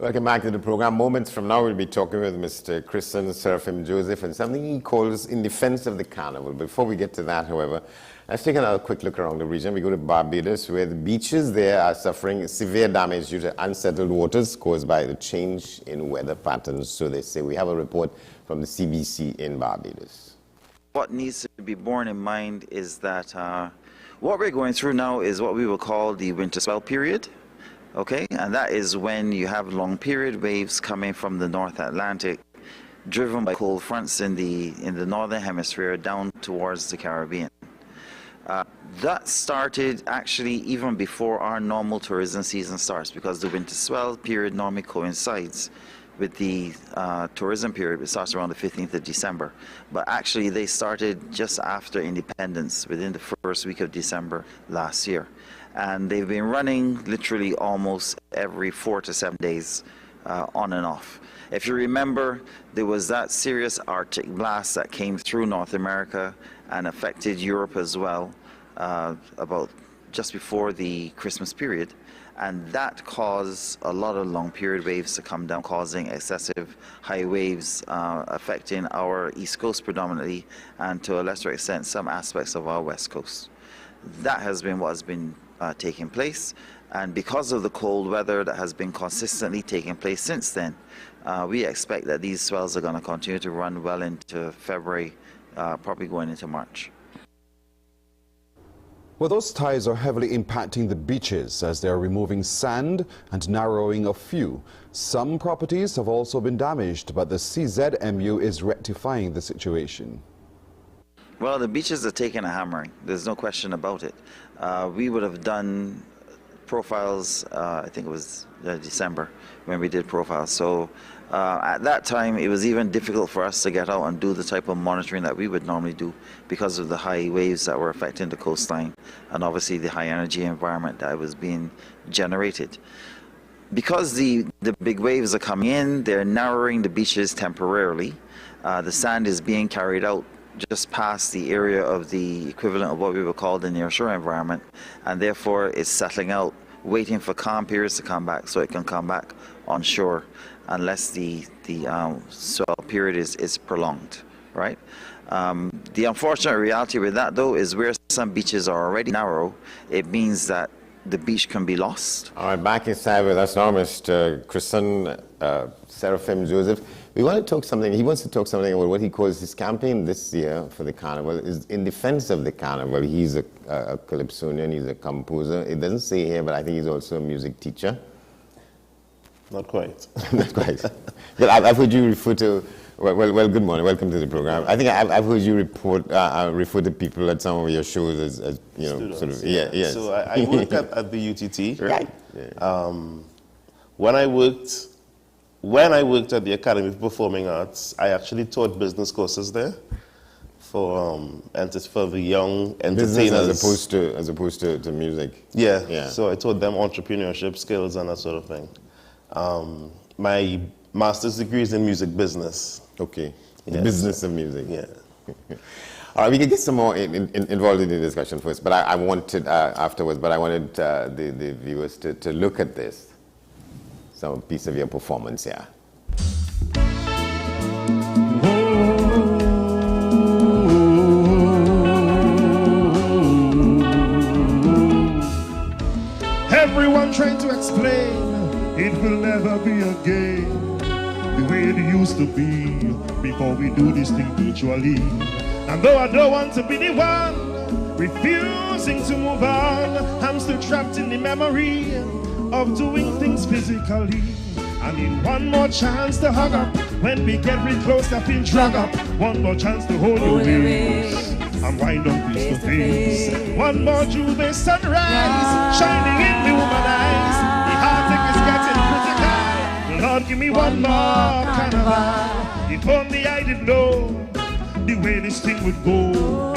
Welcome back to the program. Moments from now, we'll be talking with Mr. Christian Seraphim Joseph and something he calls in defense of the carnival. Before we get to that, however, let's take another quick look around the region. We go to Barbados, where the beaches there are suffering severe damage due to unsettled waters caused by the change in weather patterns. So they say. We have a report from the CBC in Barbados. What needs to be borne in mind is that what we're going through now is what we will call the winter swell period. Okay, and that is when you have long period waves coming from the North Atlantic, driven by cold fronts in the northern hemisphere down towards the Caribbean. That started actually even before our normal tourism season starts, because the winter swell period normally coincides with the tourism period, which starts around the 15th of December. But actually they started just after independence, within the first week of December last year. And they've been running literally almost every 4 to 7 days on and off. If you remember, there was that serious Arctic blast that came through North America and affected Europe as well about just before the Christmas period. And that caused a lot of long period waves to come down, causing excessive high waves affecting our East Coast predominantly, and to a lesser extent some aspects of our West Coast. That has been what has been taking place, and because of the cold weather that has been consistently taking place since then, we expect that these swells are going to continue to run well into February, probably going into March. Well, those tides are heavily impacting the beaches as they are removing sand and narrowing a few. Some properties have also been damaged, but the CZMU is rectifying the situation. Well, the beaches are taking a hammering. There's no question about it. We would have done profiles, I think it was December when we did profiles. So at that time, it was even difficult for us to get out and do the type of monitoring that we would normally do because of the high waves that were affecting the coastline and obviously the high energy environment that was being generated. Because the big waves are coming in, they're narrowing the beaches temporarily. The sand is being carried out just past the area of the equivalent of what we would call the nearshore environment, and therefore it's settling out, waiting for calm periods to come back so it can come back on shore unless the swell period is prolonged, right? The unfortunate reality with that, though, is where some beaches are already narrow, it means that the beach can be lost. All right, back inside with us now, Mr. Christian Seraphim Joseph. We want to talk something, he wants to talk something about what he calls his campaign this year for the carnival is in defense of the carnival. He's a calypsonian, he's a composer. It doesn't say here, but I think he's also a music teacher. Not quite. Not quite. But I've heard you refer to, well, good morning, welcome to the program. I think I've heard you refer to people at some of your shows as you know, students, sort of, yeah, yes. So I work at the UTT. Right. Yeah. When I worked at the Academy of Performing Arts, I actually taught business courses there for the young entertainers. Business as opposed to music. Yeah. Yeah. So I taught them entrepreneurship skills and that sort of thing. My master's degree is in music business. Okay. The business of music. Yeah. All right, we can get some more involved in the discussion first, but I wanted afterwards. But I wanted the viewers to look at this. some piece of your performance here. Everyone trying to explain it will never be again the way it used to be before we do this thing virtually. And though I don't want to be the one refusing to move on, I'm still trapped in the memory of doing things physically. I need one more chance to hug up. When we get real close, I feel drug up. One more chance to hold your waist and wind up face to face. One more Juve sunrise shining in the woman's eyes. The heartache is getting critical. Lord, give me one more carnival. If only I did know the way this thing would go.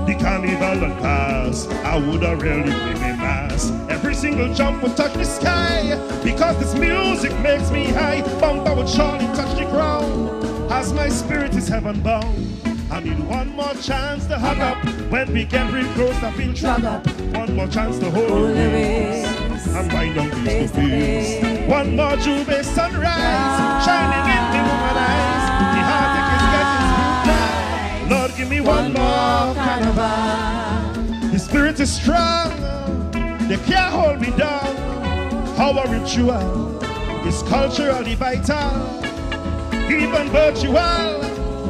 The carnival would pass, I would have really made me mass. Every single jump would touch the sky, because this music makes me high. Bumper would surely touch the ground, as my spirit is heaven bound. I need one more chance to hug up. When we get real close, I feel drug up. One more chance to hold your waist and wind down face to face. One more Juve sunrise shining in the woman's eyes. The heartache is getting screwed. Lord, give me one more carnival. The spirit is strong, they can't hold me down. Our ritual is culturally vital, even virtual.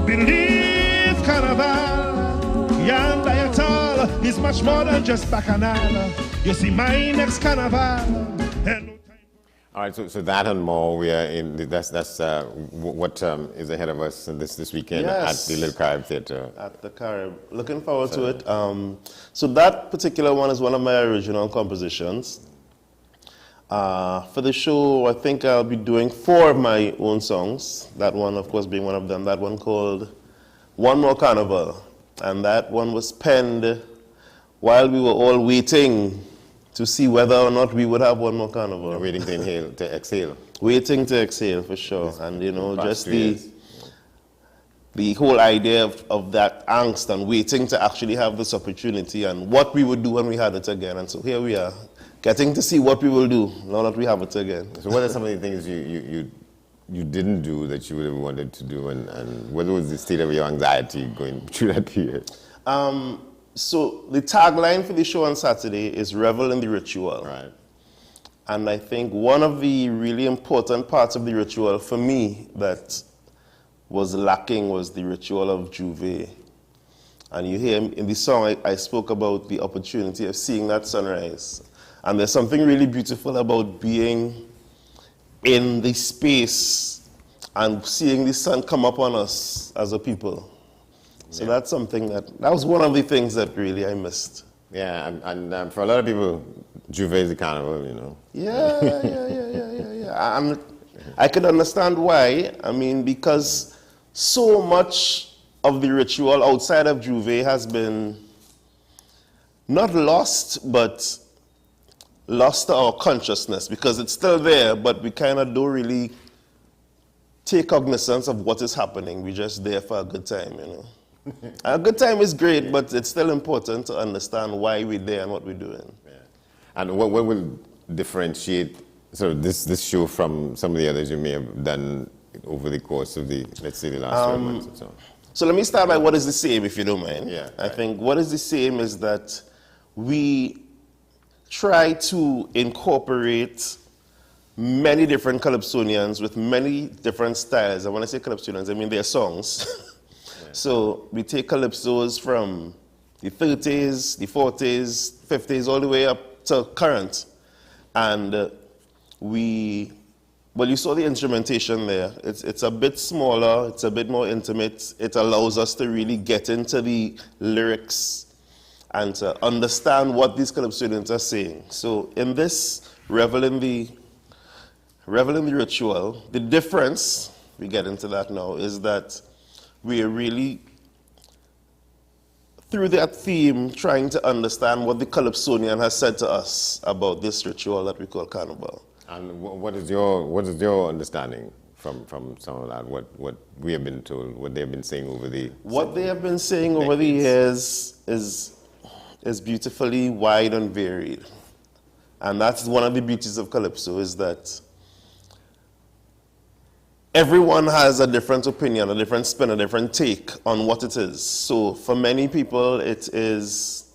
Believe carnival, Yanda at all, is much more than just bacchanal. You see, my next carnival. All right, so that and more, we are in. That's what is ahead of us this weekend at the Little Carib Theatre. At the Carib, looking forward to it. So that particular one is one of my original compositions. For the show, I think I'll be doing 4 of my own songs. That one, of course, being one of them. That one called "One More Carnival," and that one was penned while we were all waiting to see whether or not we would have one more carnival. You're waiting to inhale, to exhale. Waiting to exhale, for sure. And, you know, just the whole idea of that angst and waiting to actually have this opportunity and what we would do when we had it again. And so here we are, getting to see what we will do now that we have it again. So what are some of the things you didn't do that you would have wanted to do, and what was the state of your anxiety going through that period? So the tagline for the show on Saturday is "Revel in the Ritual." Right. And I think one of the really important parts of the ritual for me that was lacking was the ritual of Juve. And you hear in the song, I spoke about the opportunity of seeing that sunrise. And there's something really beautiful about being in the space and seeing the sun come up on us as a people. So that's something that was one of the things that really I missed. Yeah, and for a lot of people, Juve is the carnival, you know. Yeah. I could understand why. I mean, because so much of the ritual outside of Juve has been not lost, but lost to our consciousness, because it's still there, but we kind of don't really take cognizance of what is happening. We're just there for a good time, you know. A good time is great, but it's still important to understand why we're there and what we're doing. Yeah. And what will differentiate this show from some of the others you may have done over the course of the, let's say, the last 12 months or so? So let me start by what is the same, if you don't mind. Yeah. I think what is the same is that we try to incorporate many different calypsonians with many different styles. And when I say calypsonians, I mean their songs. So we take calypsos from the 30s, the 40s, 50s, all the way up to current. And you saw the instrumentation there. It's a bit smaller, it's a bit more intimate. It allows us to really get into the lyrics and to understand what these calypsonians are saying. So in this Revel in the Ritual, the difference, we get into that now, is that we are really, through that theme, trying to understand what the calypsonian has said to us about this ritual that we call carnival. And what is your understanding from some of that? What we have been told, what they have been saying over the What they have been saying over the years is beautifully wide and varied. And that's one of the beauties of calypso, is that everyone has a different opinion, a different spin, a different take on what it is. So for many people, it is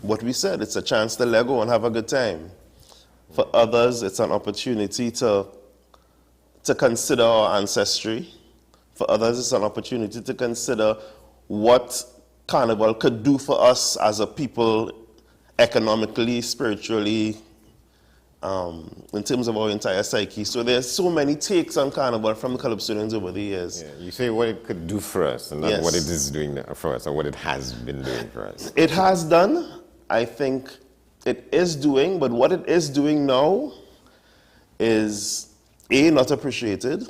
what we said. It's a chance to let go and have a good time. For others, it's an opportunity to consider our ancestry. For others, it's an opportunity to consider what Carnival could do for us as a people, economically, spiritually, in terms of our entire psyche. So there's so many takes on Carnival from the Calypsonians over the years. Yeah, you say what it could do for us, and not Yes. what it is doing for us, or what it has been doing for us. It has done. I think it is doing, but what it is doing now is, A, not appreciated,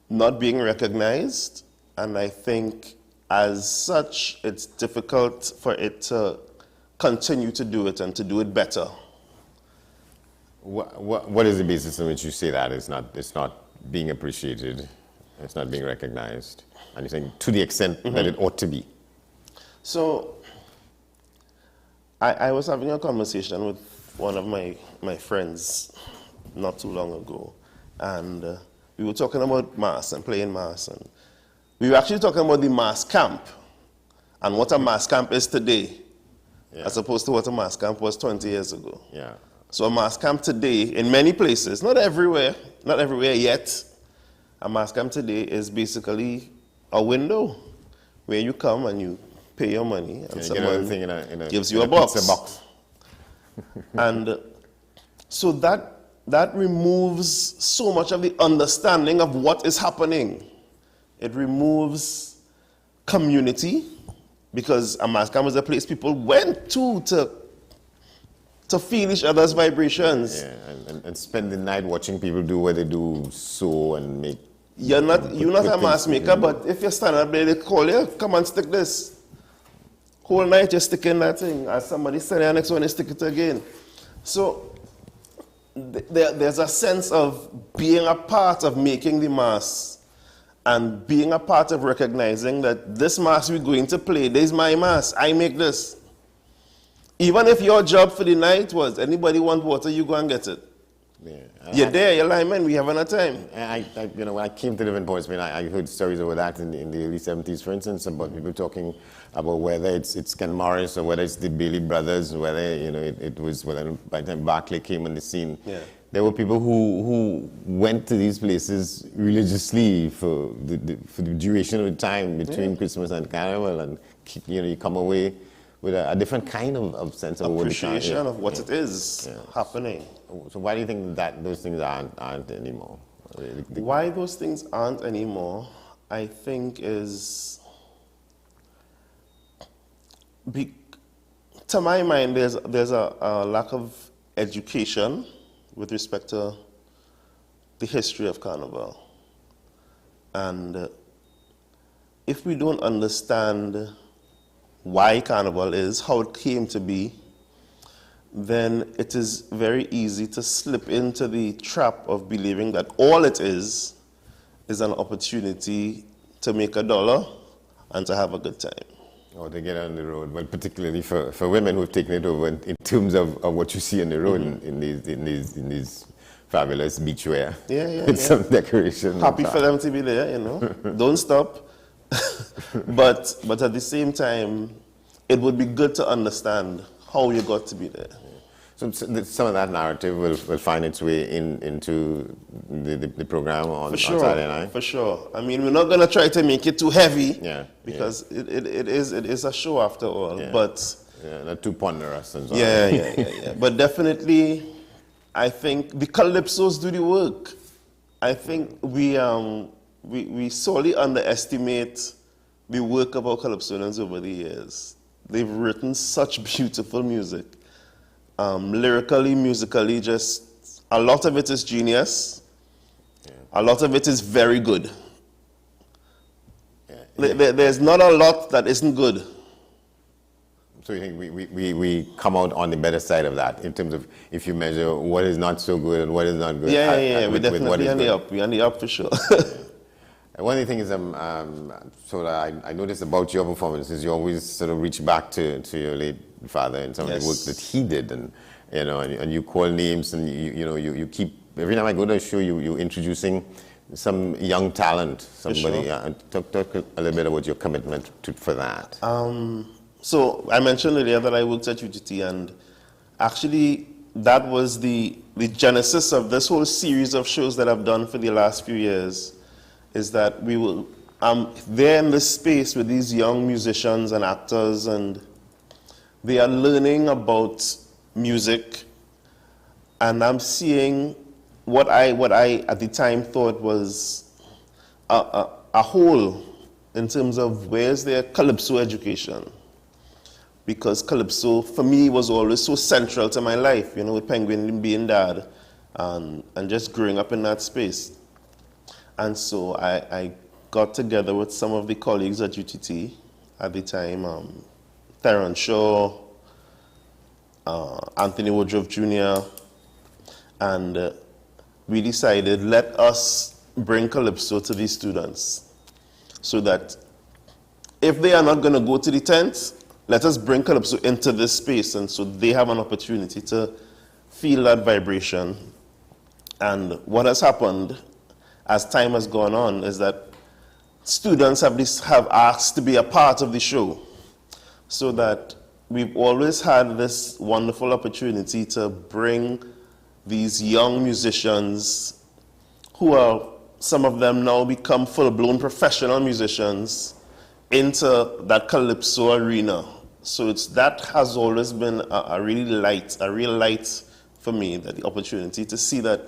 not being recognized, and I think as such, it's difficult for it to continue to do it and to do it better. What is the basis on which you say that it's not being appreciated, it's not being recognized, and you're saying to the extent that it ought to be? So, I was having a conversation with one of my friends not too long ago, and we were talking about mass and playing mass, and we were actually talking about the mass camp and what a mass camp is today, as opposed to what a mass camp was 20 years ago. Yeah. So a mass camp today, in many places, not everywhere yet, a mass camp today is basically a window where you come and you pay your money and someone gives you a box. And so that removes so much of the understanding of what is happening. It removes community, because a mass camp is a place people went to feel each other's vibrations. Yeah, and spend the night watching people do what they do, sew and make. You're not a mass maker, but if you're standing up there, they call you, come and stick this. Whole night you're sticking that thing. As somebody said, the next one you stick it again. So there's a sense of being a part of making the mass and being a part of recognizing that this mass we're going to play, this is my mass, I make this. Even if your job for the night was, anybody want water, you go and get it. Yeah. You're there, you're like, man, we having a time. When I came to different points, I heard stories over that in the early 70s, for instance, about people talking about whether it's Ken Morris or whether it's the Bailey Brothers, whether it was by the time Barclay came on the scene. Yeah. There were people who went to these places religiously for the duration of the time between Christmas and Carnival, and you come away with a different kind of sense of appreciation of what it is happening. So why do you think that those things aren't anymore? Why those things aren't anymore, I think is, to my mind, there's a lack of education with respect to the history of Carnival. And if we don't understand why Carnival is, how it came to be, then it is very easy to slip into the trap of believing that all it is an opportunity to make $1 and to have a good time. Or to get on the road, well, particularly for women who've taken it over in terms of what you see on the road in these fabulous beachwear. With some decoration. Happy for them to be there, Don't stop. But at the same time, it would be good to understand how you got to be there. So some of that narrative will find its way into the program on Saturday night? For sure. I mean, we're not going to try to make it too heavy, because it is a show after all. Yeah. But not too ponderous and so on. Yeah. But definitely, I think the calypsos do the work. I think we sorely underestimate the work of our calypsonians over the years. They've written such beautiful music. Lyrically, musically, just a lot of it is genius. A lot of it is very good. There's not a lot that isn't good. So you think we come out on the better side of that in terms of if you measure what is not so good and what is not good? Yeah. We're definitely on the up. We're on the up for sure. One of the things I noticed about your performance is you always sort of reach back to your late father and some of the work that he did, and you call names, and you keep, every time I go to a show, you're introducing some young talent, somebody. Sure. Talk a little bit about your commitment for that. So I mentioned earlier that I worked at UTT, and actually that was the genesis of this whole series of shows that I've done for the last few years, is that we will, there in this space with these young musicians and actors, and they are learning about music, and I'm seeing what I at the time thought was a hole in terms of where's their calypso education. Because calypso, for me, was always so central to my life, you know, with Penguin being dad, and just growing up in that space. And so I got together with some of the colleagues at UTT at the time, Theron Shaw, Anthony Woodruff Jr., and we decided, let us bring calypso to these students so that if they are not going to go to the tent, let us bring calypso into this space, and so they have an opportunity to feel that vibration. And what has happened as time has gone on is that students have asked to be a part of the show, so that we've always had this wonderful opportunity to bring these young musicians who are, some of them now become full-blown professional musicians, into that calypso arena. So that has always been a real light for me, that the opportunity to see that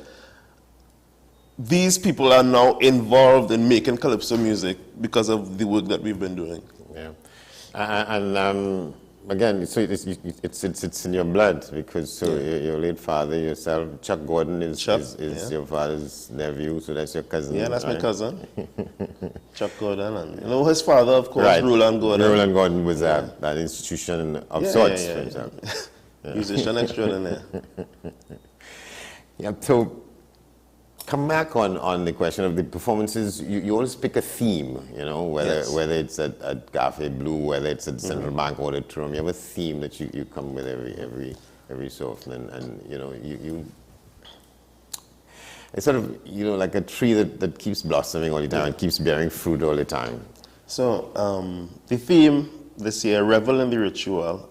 these people are now involved in making calypso music because of the work that we've been doing. Yeah, and again, so it's in your blood, because your late father, yourself, Chuck Gordon is your father's nephew, so that's your cousin. Yeah, that's right? my cousin, Chuck Gordon, and you know his father, of course, right. Roland Gordon. Roland Gordon was an institution of sorts for himself. Musician extraordinaire. Yeah, so come back on the question of the performances. You always pick a theme, you know, whether it's at Cafe Blue, whether it's at Central Bank Auditorium. You have a theme that you come with every so often, and you know it's sort of, you know, like a tree that keeps blossoming all the time and keeps bearing fruit all the time. So the theme this year, Revel in the Ritual.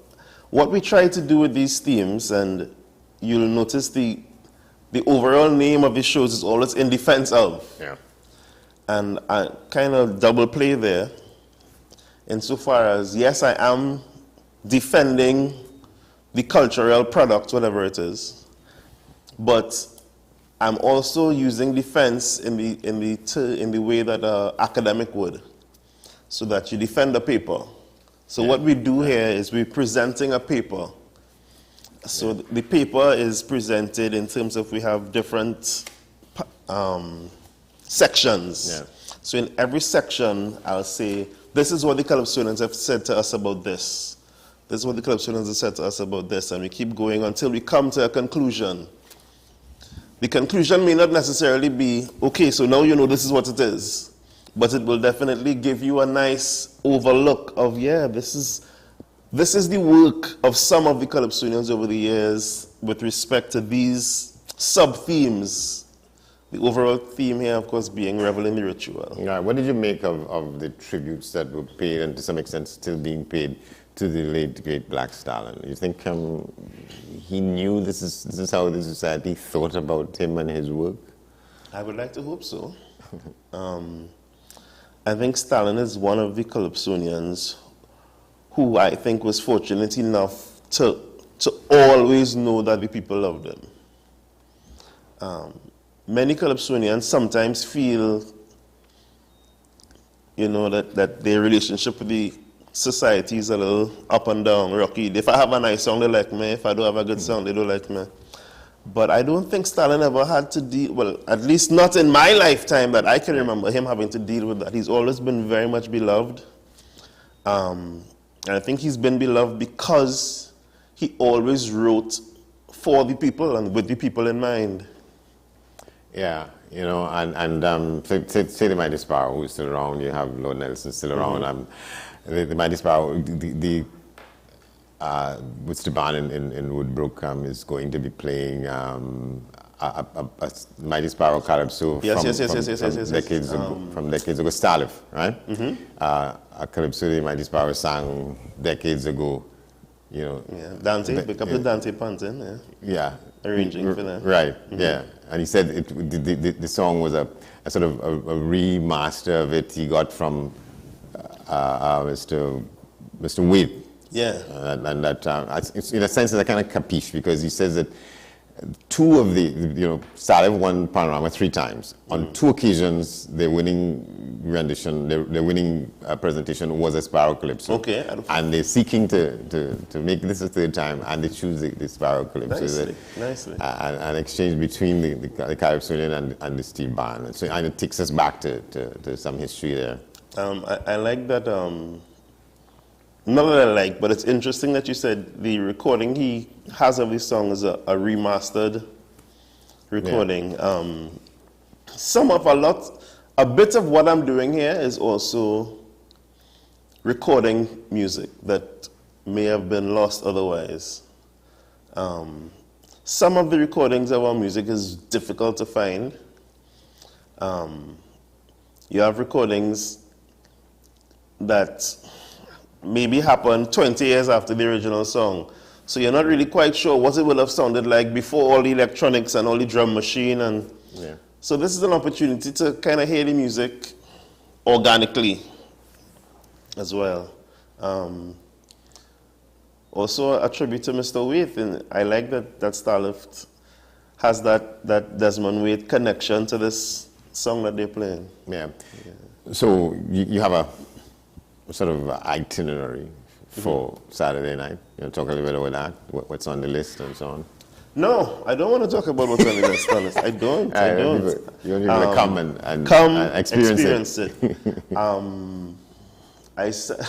What we try to do with these themes, and you'll notice the overall name of the shows is always in defense of. Yeah. And I kind of double play there, insofar as, yes, I am defending the cultural product, whatever it is, but I'm also using defense in the way that an academic would, so that you defend the paper. So what we do here is we're presenting a paper. So the paper is presented in terms of, we have different sections. Yeah. So in every section, I'll say, this is what the Calypsonians have said to us about this. This is what the Calypsonians have said to us about this. And we keep going until we come to a conclusion. The conclusion may not necessarily be, okay, so now you know this is what it is. But it will definitely give you a nice overlook of, yeah, this is the work of some of the Calypsonians over the years with respect to these sub-themes. The overall theme here, of course, being Revel in the Ritual. Yeah, what did you make of the tributes that were paid, and to some extent still being paid, to the late, great Black Stalin? You think he knew this is how the society thought about him and his work? I would like to hope so. I think Stalin is one of the Calypsonians who I think was fortunate enough to always know that the people loved him. Many Calypsonians sometimes feel, you know, that their relationship with the society is a little up and down, rocky. If I have a nice song, they like me. If I don't have a good song, they don't like me. But I don't think Stalin ever had to deal, well, at least not in my lifetime that I can remember him having to deal with that. He's always been very much beloved. And I think he's been beloved because he always wrote for the people and with the people in mind. Yeah, you know, and say the Mighty Sparrow, who's still around. You have Lord Nelson still around. The Mighty Sparrow, with the band in Woodbrook, is going to be playing a Mighty Sparrow calypso Yes. from decades ago, Starlift, right? Mm-hmm. A calypso that Mighty Sparrow sang decades ago, you know. Yeah, Dante, pick up the Dante Panton, yeah. Arranging for that. Right, Mm-hmm. yeah. And he said the song was a sort of a remaster of it he got from Mr. Wade. Yeah. And that, in a sense, it's a kind of capiche, because he says that two of the Starlift won Panorama 3 times. On 2 occasions, their winning rendition, their winning presentation was a Sparrow Calypso. Okay. And they're seeking to make this a 3rd time, and they choose the Sparrow Calypso. Nicely. An exchange between the Calypsonian and the steel band. And it takes us back to some history there. I like that. Not that I like, but it's interesting that you said the recording he has of this song is a remastered recording. Yeah. A bit of what I'm doing here is also recording music that may have been lost otherwise. Some of the recordings of our music is difficult to find. You have recordings that maybe happened 20 years after the original song. So you're not really quite sure what it would have sounded like before all the electronics and all the drum machine. And so this is an opportunity to kind of hear the music organically as well. Also a tribute to Mr. Waite, and I like that Starlift has that Desmond Waite connection to this song that they're playing. Yeah. So you have a sort of itinerary for Saturday night. Talk a little bit about that, what's on the list and so on. No, I don't want to talk about what's on the list, honest. I don't. You want people to come and experience it. I said,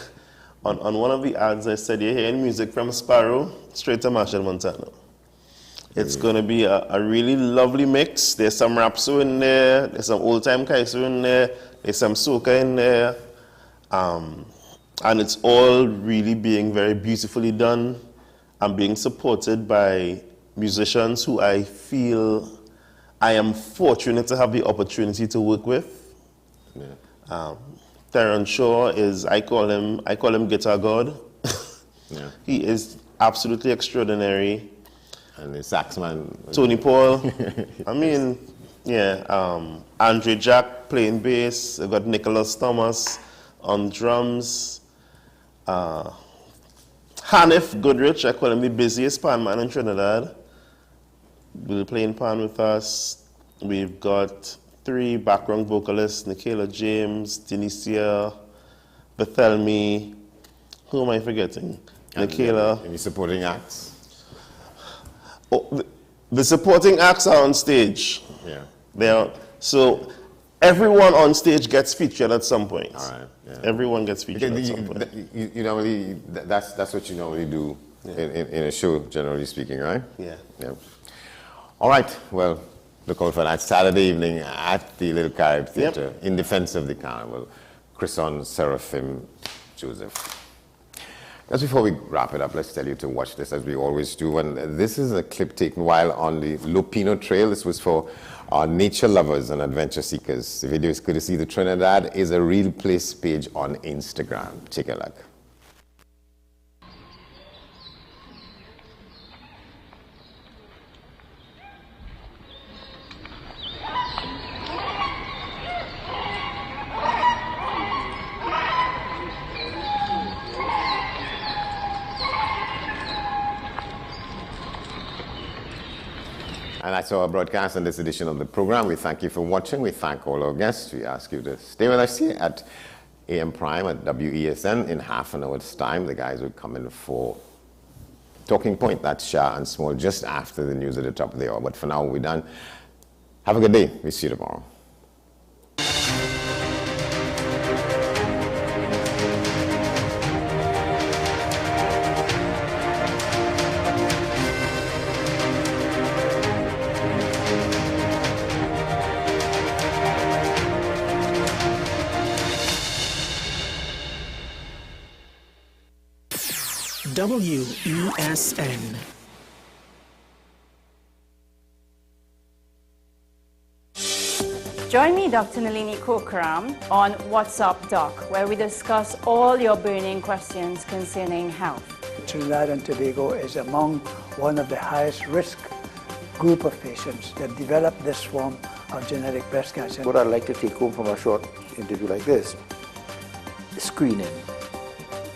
on one of the ads, I said, you're hearing music from Sparrow straight to Marshall, Montana. It's going to be a really lovely mix. There's some rapso in there, there's some old-time kaiso in there, there's some soca in there. And it's all really being very beautifully done and being supported by musicians who I feel I am fortunate to have the opportunity to work with. Terrence Shaw I call him Guitar God. He is absolutely extraordinary. And the saxman, Tony Paul. I mean, Andre Jack playing bass. I've got Nicholas Thomas on drums. Hanif Goodrich, I call him the busiest pan man in Trinidad, will be playing pan with us. We've got 3 background vocalists, Nikayla James, Denicia, Bethelmy. Who am I forgetting? Nikayla. Any supporting acts? Oh, the supporting acts are on stage. Yeah. So everyone on stage gets featured at some point. All right. Yeah. Everyone gets featured at some point. You normally, that's what you normally do in a show, generally speaking, right? Yeah. All right. Well, look out for that Saturday evening at the Little Carib Theatre in defense of the carnival. Chrison Seraphim Joseph. Just before we wrap it up, let's tell you to watch this as we always do. And this is a clip taken while on the Lupino Trail. This was for our nature lovers and adventure seekers. The video is courtesy of the Trinidad is a Real Place page on Instagram. Take a look. And that's our broadcast on this edition of the program. We thank you for watching. We thank all our guests. We ask you to stay with us here at AM Prime at WESN. In half an hour's time, the guys will come in for Talking Point. That's Shah and Small just after the news at the top of the hour. But for now, we're done. Have a good day. We'll see you tomorrow. WESN. Join me, Dr. Nalini Kokaram, on What's Up Doc, where we discuss all your burning questions concerning health. Trinidad and Tobago is among one of the highest risk group of patients that develop this form of genetic breast cancer. What I'd like to take home from a short interview like this is screening.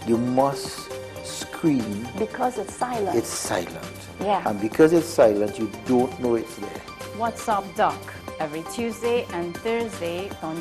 You must screen. Because it's silent. It's silent. Yeah. And because it's silent, you don't know it's there. What's Up Doc, every Tuesday and Thursday on